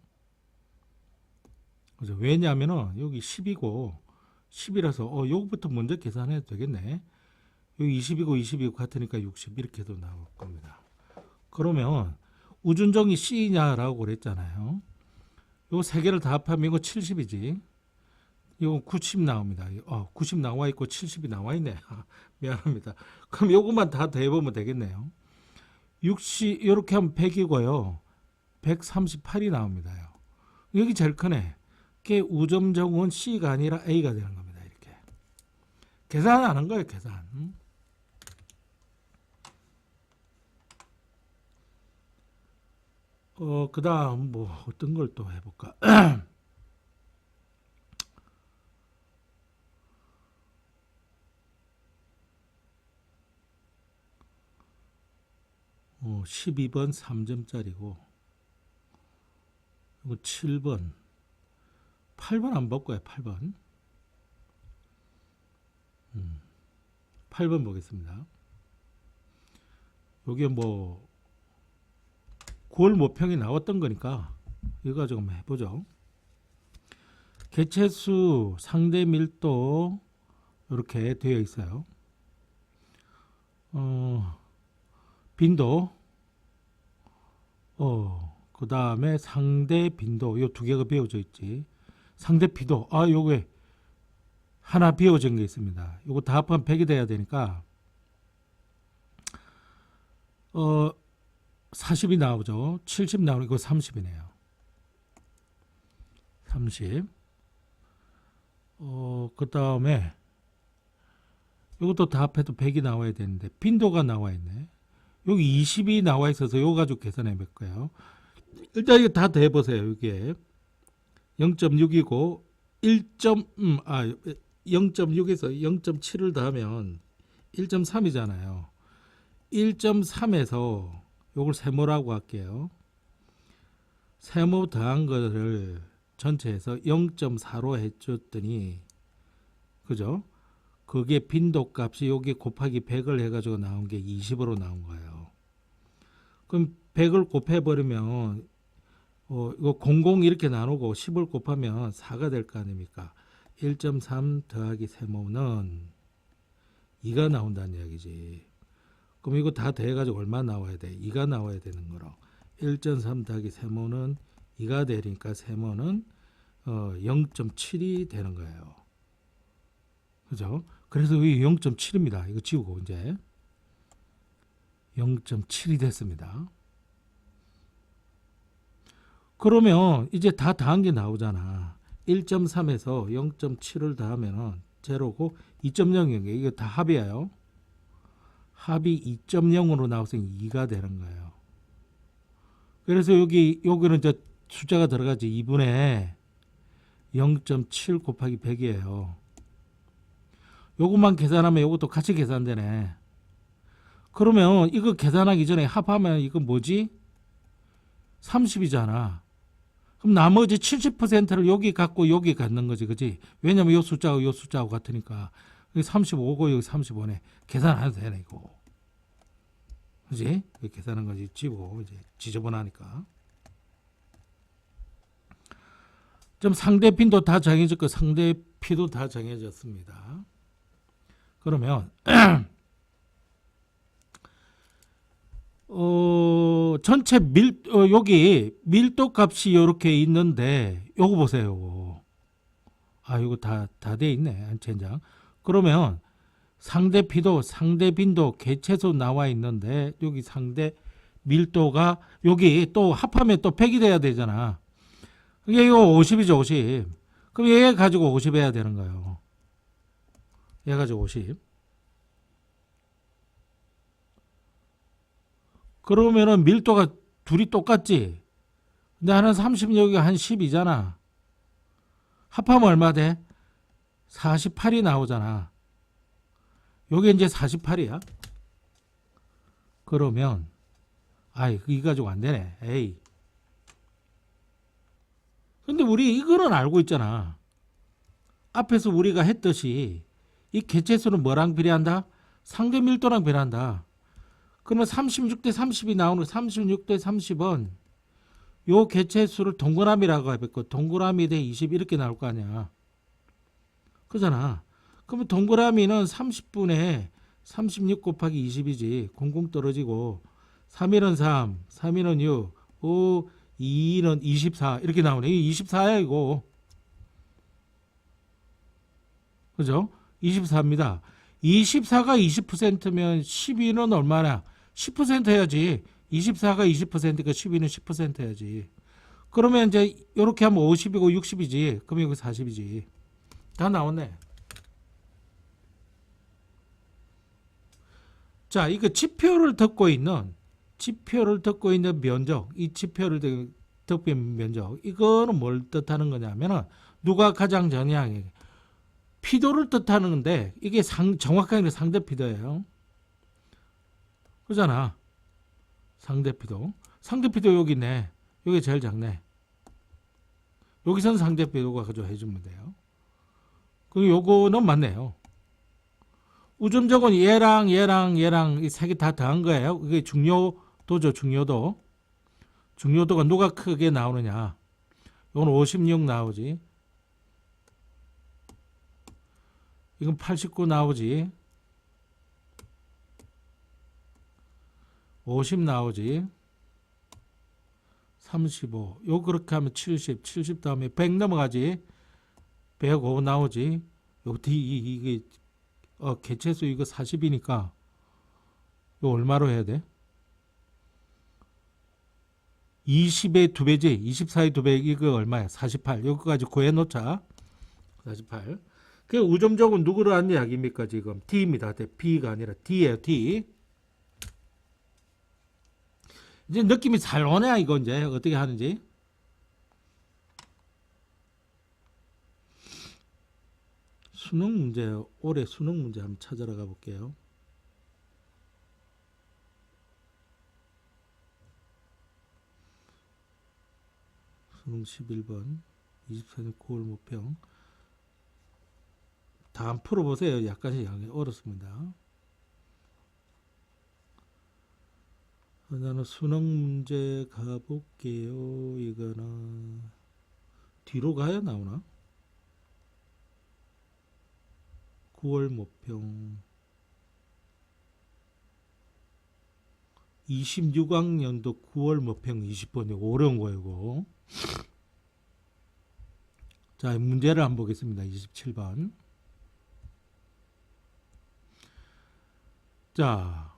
그죠? 왜냐하면은 여기 10이고 10이라서 요거부터 먼저 계산해도 되겠네. 여기 20이고 20이고 같으니까 60 이렇게 도 나올 겁니다. 그러면 우준정이 C냐라고 그랬잖아요. 요 세 개를 다 합하면 이거 70이지. 이거 90 나옵니다. 90 나와 있고 70이 나와 있네. 미안합니다. 그럼 요것만 다 더해보면 되겠네요. 60 이렇게 하면 100이고요. 138이 나옵니다. 여기 제일 크네. 그게 우점정은 C가 아니라 A가 되는 겁니다. 이렇게 계산하는 거예요. 계산. 그 다음 뭐 어떤 걸 또 해볼까? 12번 3점짜리고 이거 7번 8번 안 볼 거예요. 8번 8번 보겠습니다. 여기에 뭐 9월 모평이 나왔던 거니까 이거 가지고 한번 해보죠. 개체수 상대 밀도 이렇게 되어 있어요. 빈도 그 다음에 상대 빈도, 요 두 개가 비워져 있지. 상대 피도, 요게 하나 비워진 게 있습니다. 요거 다 합하면 100이 돼야 되니까, 40이 나오죠. 70 나오는 이거 30이네요. 30. 그 다음에, 요것도 다 합해도 100이 나와야 되는데, 빈도가 나와 있네. 여기 20이 나와 있어서 요거 가지고 계산해 볼 거예요. 일단 이거 다 더해보세요. 이게 0.6이고 0.6에서 0.7을 더하면 1.3이잖아요. 1.3에서 요걸 세모라고 할게요. 세모 더한 거를 전체에서 0.4로 해줬더니, 그죠? 그게 빈도 값이 여기 곱하기 100을 해가지고 나온 게 20으로 나온 거예요. 그럼 100을 곱해버리면 이거 00 이렇게 나누고 10을 곱하면 4가 될 거 아닙니까? 1.3 더하기 세모는 2가 나온다는 이야기지. 그럼 이거 다 더해가지고 얼마 나와야 돼? 2가 나와야 되는 거로. 1.3 더하기 세모는 2가 되니까 세모는 0.7이 되는 거예요. 그죠? 그래서 여기 0.7입니다. 이거 지우고 이제 0.7이 됐습니다. 그러면 이제 다 더한 게 나오잖아. 1.3에서 0.7을 더하면은 제로고 2.0인 게 이거 다 합이에요. 합이 2.0으로 나와서 2가 되는 거예요. 그래서 여기는 이제 숫자가 들어가지. 2분의 0.7 곱하기 100이에요. 요것만 계산하면 요것도 같이 계산되네. 그러면 이거 계산하기 전에 합하면 이거 뭐지? 30이잖아. 그럼 나머지 70%를 여기 갖고 여기 갖는 거지, 그지? 왜냐면 요 숫자하고 요 숫자하고 같으니까. 여기 35고 여기 35네. 계산 안 해도 되네, 이거. 그지? 계산한 거지. 지고 이제 지저분하니까. 좀 상대 빈도 다 정해졌고 상대 피도 다 정해졌습니다. 그러면 전체 여기 밀도 값이 이렇게 있는데 요거 보세요. 요거 다 돼 있네. 젠장. 그러면 상대 피도 상대 빈도 개체수 나와 있는데 여기 상대 밀도가 여기 또 합하면 또 100이 돼야 되잖아. 이게 이거 50이죠, 50. 그럼 얘 가지고 50 해야 되는 거예요. 얘 가지고 50. 그러면은 밀도가 둘이 똑같지. 근데 하나는 30, 여기 한 10이잖아. 합하면 얼마 돼? 48이 나오잖아. 요게 이제 48이야. 그러면 이 가지고 안 되네. 에이. 근데 우리 이거는 알고 있잖아. 앞에서 우리가 했듯이 이 개체수는 뭐랑 비례한다? 상대 밀도랑 비례한다. 그러면 36대 30이 나오는 36대 30은 요 개체수를 동그라미라고 해봤고 동그라미 대 20 이렇게 나올 거 아니야. 그잖아. 그러면 동그라미는 30분의 36 곱하기 20이지. 00 떨어지고 3일은 3, 3일은 6, 5, 2는 24 이렇게 나오네. 24야 이거. 그죠? 24입니다. 24가 20%면 12는 얼마나? 10% 해야지. 24가 20%니까 12는 10% 해야지. 그러면 이제 이렇게 하면 50이고 60이지. 그럼 여기 40이지. 다 나왔네. 자, 이거 지표를 듣고 있는 면적, 이 지표를 듣고 있는 면적, 이거는 뭘 뜻하는 거냐면은 누가 가장 전향해? 피도를 뜻하는 건데 이게 정확하게 상대 피도예요. 그잖아. 상대 피도. 상대 피도 여기 있네. 여기 제일 작네. 여기서는 상대 피도가 가져 해주면 돼요. 그리고 요거는 맞네요. 우점적은 얘랑 이 세 개 다 더한 거예요. 그게 중요도죠, 중요도. 중요도가 누가 크게 나오느냐. 이건 56 나오지. 이건 89 나오지. 50 나오지. 35. 요 그렇게 하면 70. 70 다음에 100 넘어가지. 105 나오지. 요 이게 개체수 이거 40이니까 요 얼마로 해야 돼? 20의 2배지. 24의 2배 이거 얼마야? 48. 여기까지 구해 놓자. 48. 그 우점적은 누구를 한 이야기입니까? 지금 T입니다. B가 아니라 T예요. T. 이제 느낌이 잘 오네. 이거 이제 어떻게 하는지. 수능 문제, 올해 수능 문제 한번 찾아라 가볼게요. 수능 11번 24년 9월 모평. 다 한번 풀어보세요. 약간씩 어렵습니다. 나는 수능 문제 가볼게요. 이거는 뒤로 가야 나오나? 9월 모평 26학년도 9월 모평 20번이고 어려운 거예요. 이거. 자, 문제를 한번 보겠습니다. 27번. 자,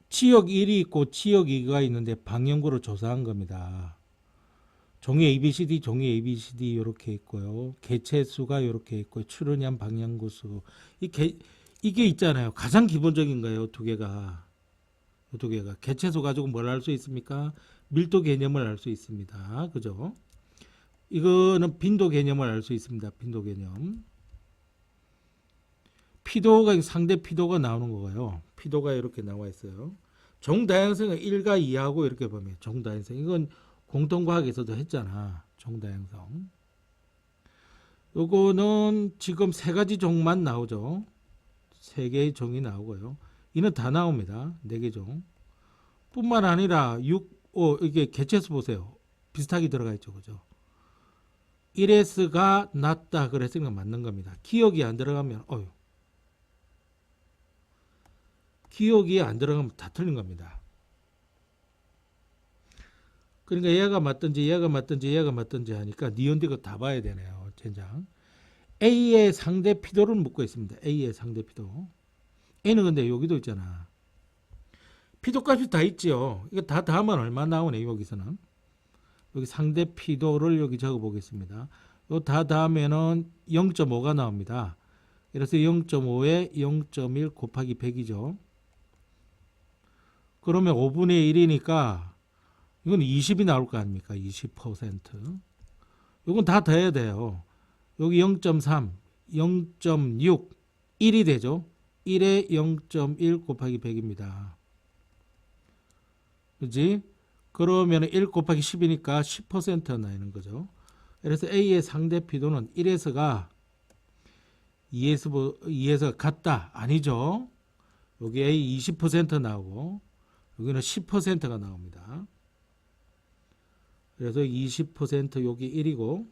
지역 1이 있고 지역 2가 있는데 방향구를 조사한 겁니다. 종이 ABCD, 종이 ABCD 이렇게 있고요. 개체수가 이렇게 있고요. 출현량 방향구수. 이게 있잖아요. 가장 기본적인 거예요. 두 개가. 두 개가. 개체수 가지고 뭘 알 수 있습니까? 밀도 개념을 알 수 있습니다. 그죠? 이거는 빈도 개념을 알 수 있습니다. 빈도 개념. 피도가 상대 피도가 나오는 거고요. 피도가 이렇게 나와 있어요. 정다양성은 1과 2하고 이렇게 보면 정다양성. 이건 공통과학에서도 했잖아. 정다양성. 요거는 지금 세 가지 종만 나오죠. 세 개의 종이 나오고요. 이는 다 나옵니다. 네 개 종. 뿐만 아니라 이게 개체수 보세요. 비슷하게 들어가 있죠. 그죠? 1S가 낮다 그랬으니까 맞는 겁니다. 기억이 안 들어가면 기억이 안 들어가면 다 틀린 겁니다. 그러니까 얘가 맞든지 얘가 맞든지 얘가 맞든지 하니까 니언디가 다 봐야 되네요. 젠장. A의 상대 피도를 묻고 있습니다. A의 상대 피도. A는 근데 여기도 있잖아. 피도값이 다 있지요. 이거 다 하면 얼마 나오네 여기서는. 여기 상대 피도를 여기 적어 보겠습니다. 요 다 하면은 0.5가 나옵니다. 그래서 0.5에 0.1 곱하기 100이죠. 그러면 5분의 1이니까 이건 20이 나올 거 아닙니까? 20%. 이건 다 더해야 돼요. 여기 0.3, 0.6, 1이 되죠. 1에 0.1 곱하기 100입니다. 그지? 그러면 1 곱하기 10이니까 10%가 나는 거죠. 그래서 A의 상대 피도는 1에서가 2에서 같다. 아니죠. 여기 A 20% 나오고 여기는 10%가 나옵니다. 그래서 20% 여기 1이고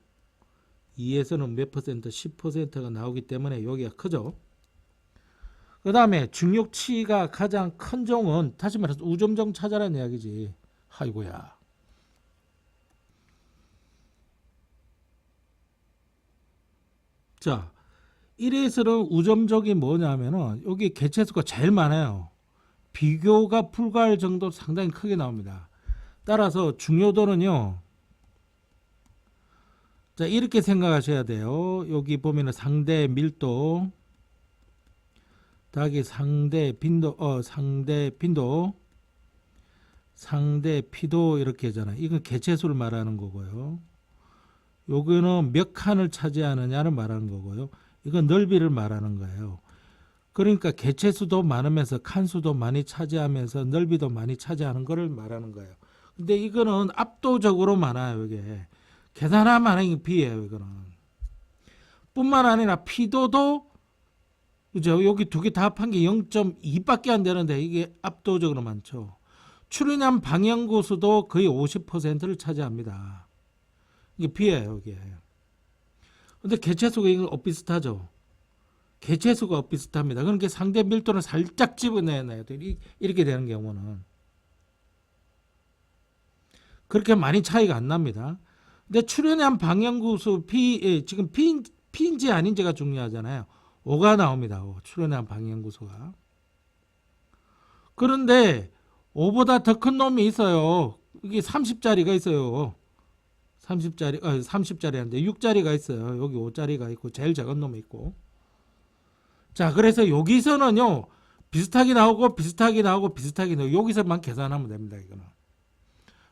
2에서는 몇 퍼센트? 10%가 나오기 때문에 여기가 크죠. 그 다음에 중력치가 가장 큰 종은 다시 말해서 우점종 찾아라는 이야기지. 아이고야. 자, 1에서는 우점적이 뭐냐면은 여기 개체수가 제일 많아요. 비교가 불가할 정도 상당히 크게 나옵니다. 따라서 중요도는요. 자, 이렇게 생각하셔야 돼요. 여기 보면은 상대 밀도 더하기 상대 빈도 상대 피도 이렇게 하잖아요. 이건 개체수를 말하는 거고요. 요거는 몇 칸을 차지하느냐를 말하는 거고요. 이건 넓이를 말하는 거예요. 그러니까 개체수도 많으면서 칸수도 많이 차지하면서 넓이도 많이 차지하는 거를 말하는 거예요. 근데 이거는 압도적으로 많아요. 이게 계산하면 많은 비예요. 이거는 뿐만 아니라 피도도 그죠? 여기 두 개 다 합한 게 0.2밖에 안 되는데 이게 압도적으로 많죠. 출현량 방향고수도 거의 50%를 차지합니다. 이게 비예요. 이게. 근데 개체수가 이거 엇비슷하죠. 개체수가 엇비슷합니다. 그러니까 상대 밀도는 살짝 집어내야 돼요. 이렇게 되는 경우는. 그렇게 많이 차이가 안 납니다. 근데 출현한 방향구수 지금 P인지 아닌지가 중요하잖아요. 5가 나옵니다. 5. 출현한 방향구수가. 그런데 5보다 더 큰 놈이 있어요. 이게 30짜리가 있어요. 30짜리인데 6짜리가 있어요. 여기 5짜리가 있고 제일 작은 놈이 있고. 자, 그래서 여기서는요. 비슷하게 나오고 여기서만 계산하면 됩니다. 이거는.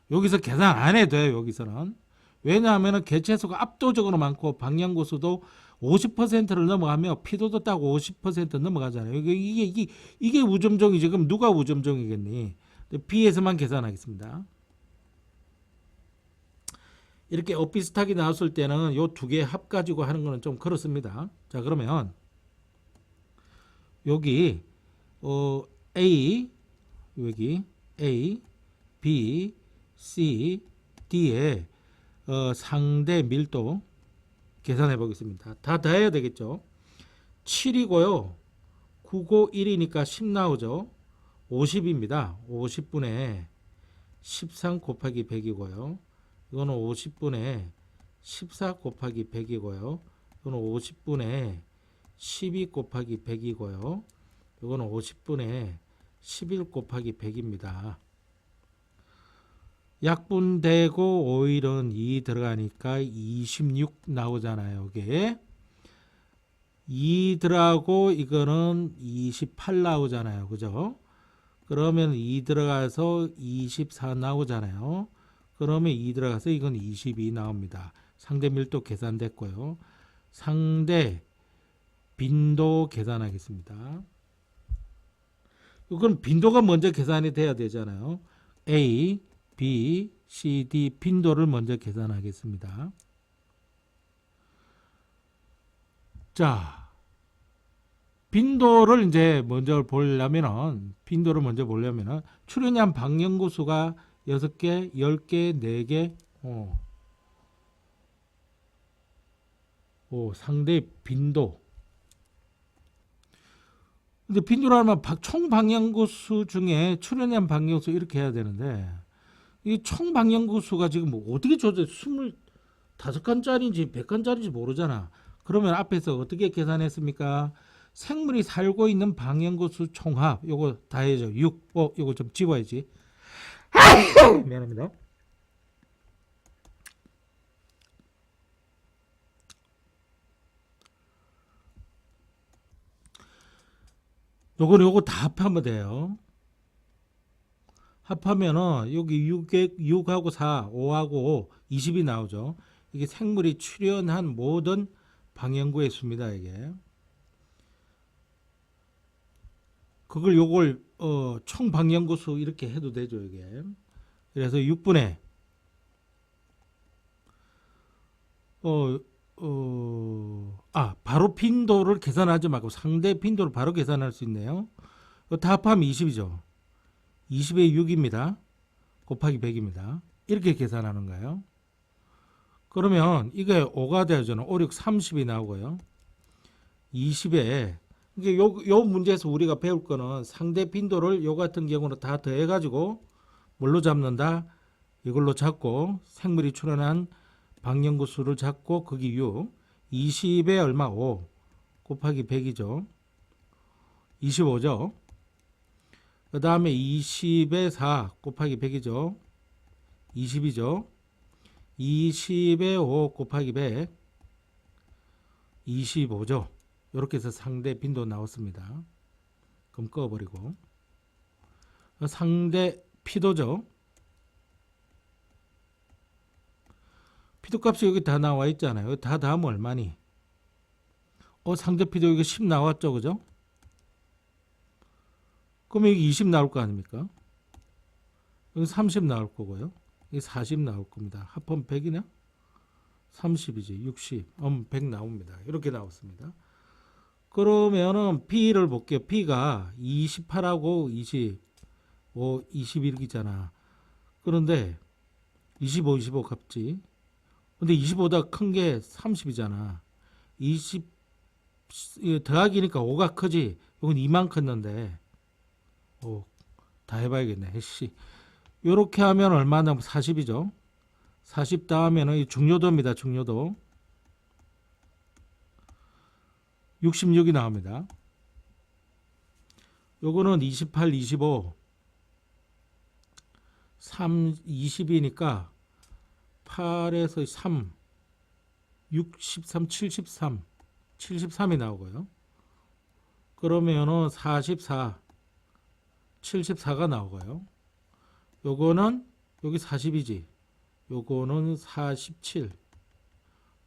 여기서 계산 안 해도 돼요. 여기서는. 왜냐하면 개체수가 압도적으로 많고 방향구수도 50%를 넘어가며 피도도 딱 50% 넘어가잖아요. 이게 우점종이지. 그럼 누가 우점종이겠니? B에서만 계산하겠습니다. 이렇게 엇비슷하게 나왔을 때는 요 두 개 합 가지고 하는 거는 좀 그렇습니다. 자, 그러면 여기 A 여기 A, B, C, D의 상대 밀도 계산해 보겠습니다. 다 더해야 되겠죠. 7이고요. 9고 1이니까 10 나오죠. 50입니다. 50분의 13 곱하기 100이고요. 이거는 50분의 14 곱하기 100이고요. 이거는 50분의 12 곱하기 100이고요. 이거는 50분의 11 곱하기 100입니다. 약분되고 오일은 2 들어가니까 26 나오잖아요. 이게 2 들어가고 이거는 28 나오잖아요. 그죠? 그러면 2 들어가서 24 나오잖아요. 그러면 2 들어가서 이건 22 나옵니다. 상대 밀도 계산됐고요. 상대 빈도 계산하겠습니다. 이건 빈도가 먼저 계산이 돼야 되잖아요. A, B, C, D 빈도를 먼저 계산하겠습니다. 자, 빈도를 먼저 보려면은 출현한 방향구수가 6개, 10개, 4개, 상대 빈도. 근데 빈도라면 총 방향구수 중에 출현한 방향구수 이렇게 해야 되는데 이 총 방향구수가 지금 어떻게 조절 25칸짜리인지 100칸짜리인지 모르잖아. 그러면 앞에서 어떻게 계산했습니까? 생물이 살고 있는 방향구수 총합 요거 다 해줘. 6. 요거 좀 지워야지. 미안합니다. 요거 다 합하면 돼요. 합하면은 여기 6하고 4, 5하고 5, 20이 나오죠. 이게 생물이 출현한 모든 방향구의 수입니다. 이게. 요걸 총 방향구 수 이렇게 해도 되죠. 이게. 그래서 6분의 바로 빈도를 계산하지 말고 상대 빈도를 바로 계산할 수 있네요. 다 합하면 20이죠. 20의 6입니다. 곱하기 100입니다. 이렇게 계산하는 거예요. 그러면 이게 5가 되어져는 5, 6, 30이 나오고요. 20에 이게 요 문제에서 우리가 배울 거는 상대 빈도를 요 같은 경우는 다 더해 가지고 뭘로 잡는다? 이걸로 잡고 생물이 출현한 방향구 수를 잡고 거기 6 20에 얼마? 5 곱하기 100이죠. 25죠. 그 다음에 20에 4 곱하기 100이죠. 20이죠. 20에 5 곱하기 100 25죠. 이렇게 해서 상대 빈도 나왔습니다. 그럼 꺼버리고 상대 피도죠. 피도 값이 여기 다 나와 있잖아요. 다 다음 얼마니? 상대 피도 여기 10 나왔죠. 그죠? 그럼 여기 20 나올 거 아닙니까? 여기 30 나올 거고요. 여기 40 나올 겁니다. 합하면 100이냐? 30이지. 60. 100 나옵니다. 이렇게 나왔습니다. 그러면은 P를 볼게요. P가 28하고 25, 21이잖아. 그런데 25, 25 값지. 근데 25보다 큰 게 30이잖아. 20 더하기니까 5가 크지. 이건 2만 컸는데. 다 해봐야겠네. 씨. 요렇게 하면 얼마나 40이죠. 40 다음에는 이 중요도입니다. 중요도 66이 나옵니다. 요거는 28, 25 3, 20이니까 8에서 3 63, 73 73이 나오고요. 그러면은 44 74가 나오고요. 요거는 여기 40이지. 요거는 47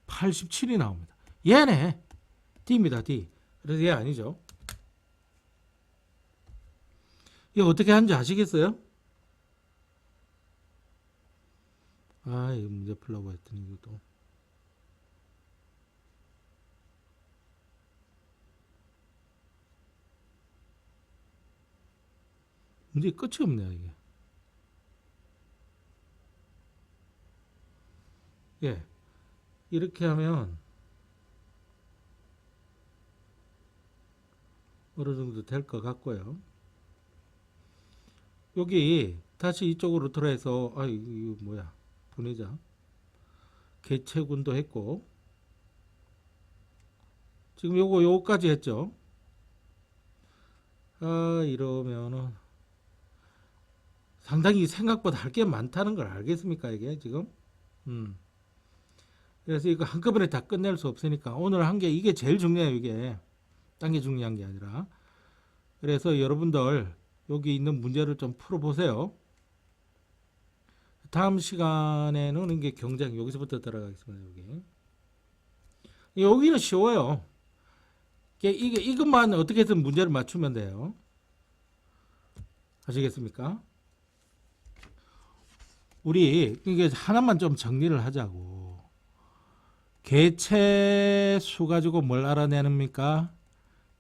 87이 나옵니다. 얘네 D입니다. D. 그래서 얘 아니죠. 이거 어떻게 하는지 아시겠어요? 아, 이거 문제 풀라고 했더니 이것도 문제 끝이 없네요. 이게. 예, 이렇게 하면 어느 정도 될 것 같고요. 여기 다시 이쪽으로 들어서 이거 뭐야 보내자. 개체군도 했고 지금 요거까지 했죠. 이러면은 상당히 생각보다 할 게 많다는 걸 알겠습니까 이게 지금. 그래서 이거 한꺼번에 다 끝낼 수 없으니까 오늘 한 게 이게 제일 중요해요. 이게 딴 게 중요한 게 아니라. 그래서 여러분들 여기 있는 문제를 좀 풀어보세요. 다음 시간에는 이게 경쟁 여기서부터 들어가겠습니다. 여기는 쉬워요. 이것만 어떻게든 문제를 맞추면 돼요. 아시겠습니까? 우리 이게 하나만 좀 정리를 하자고. 개체수 가지고 뭘 알아내십니까?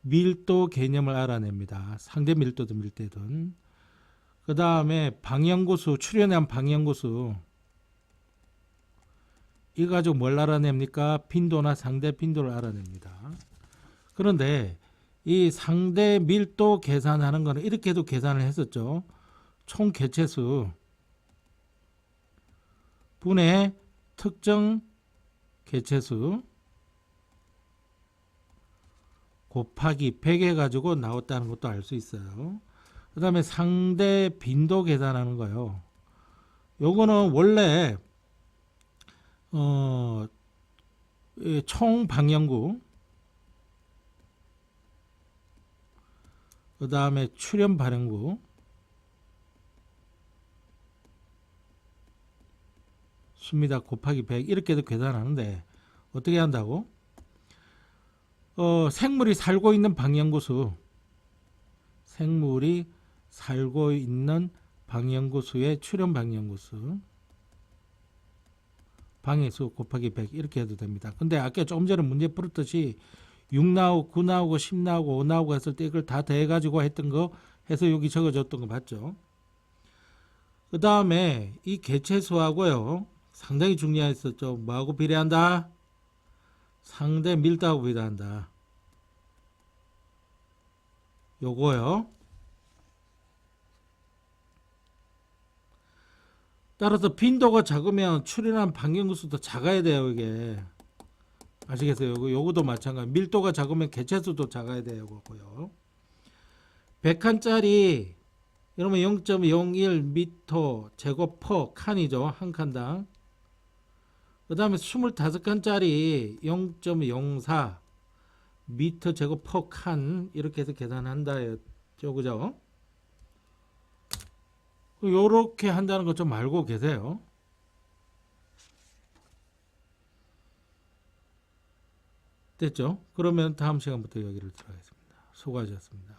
밀도 개념을 알아냅니다. 상대 밀도든 밀대든. 그 다음에 방향고수, 출현한 방향고수. 이거 가지고 뭘 알아냅니까? 빈도나 상대 빈도를 알아냅니다. 그런데 이 상대 밀도 계산하는 거는 이렇게도 계산을 했었죠. 총 개체수 분의 특정 개체수 곱하기 100 해가지고 나왔다는 것도 알 수 있어요. 그 다음에 상대 빈도 계산하는 거요. 요거는 원래 총 방향구 그 다음에 출현 발행구 수입니다. 곱하기 100 이렇게도 계산하는데 어떻게 한다고? 생물이 살고 있는 방향구수 생물이 살고 있는 방향구수의 출현 방향구수 방해수 곱하기 100 이렇게 해도 됩니다. 근데 아까 조금 전에 문제 풀었듯이 6 나오고 9 나오고 10 나오고 5 나오고 했을 때 이걸 다 더해가지고 했던 거 해서 여기 적어줬던 거 봤죠? 그 다음에 이 개체수하고요 상당히 중요했었죠. 뭐하고 비례한다? 상대 밀도하고 비례한다. 요거요. 따라서 빈도가 작으면 출현한 방향구수도 작아야 돼요. 이게 아시겠어요? 요거도 마찬가지. 밀도가 작으면 개체수도 작아야 돼요. 요거고요. 100칸짜리 여러분 0.01m 제곱 퍼 칸이죠. 한 칸당. 그 다음에 25칸짜리 0.04 미터 제곱 퍼 칸 이렇게 해서 계산한다 했죠. 그죠? 요렇게 한다는 거 좀 알고 계세요. 됐죠? 그러면 다음 시간부터 여기를 들어가겠습니다. 수고하셨습니다.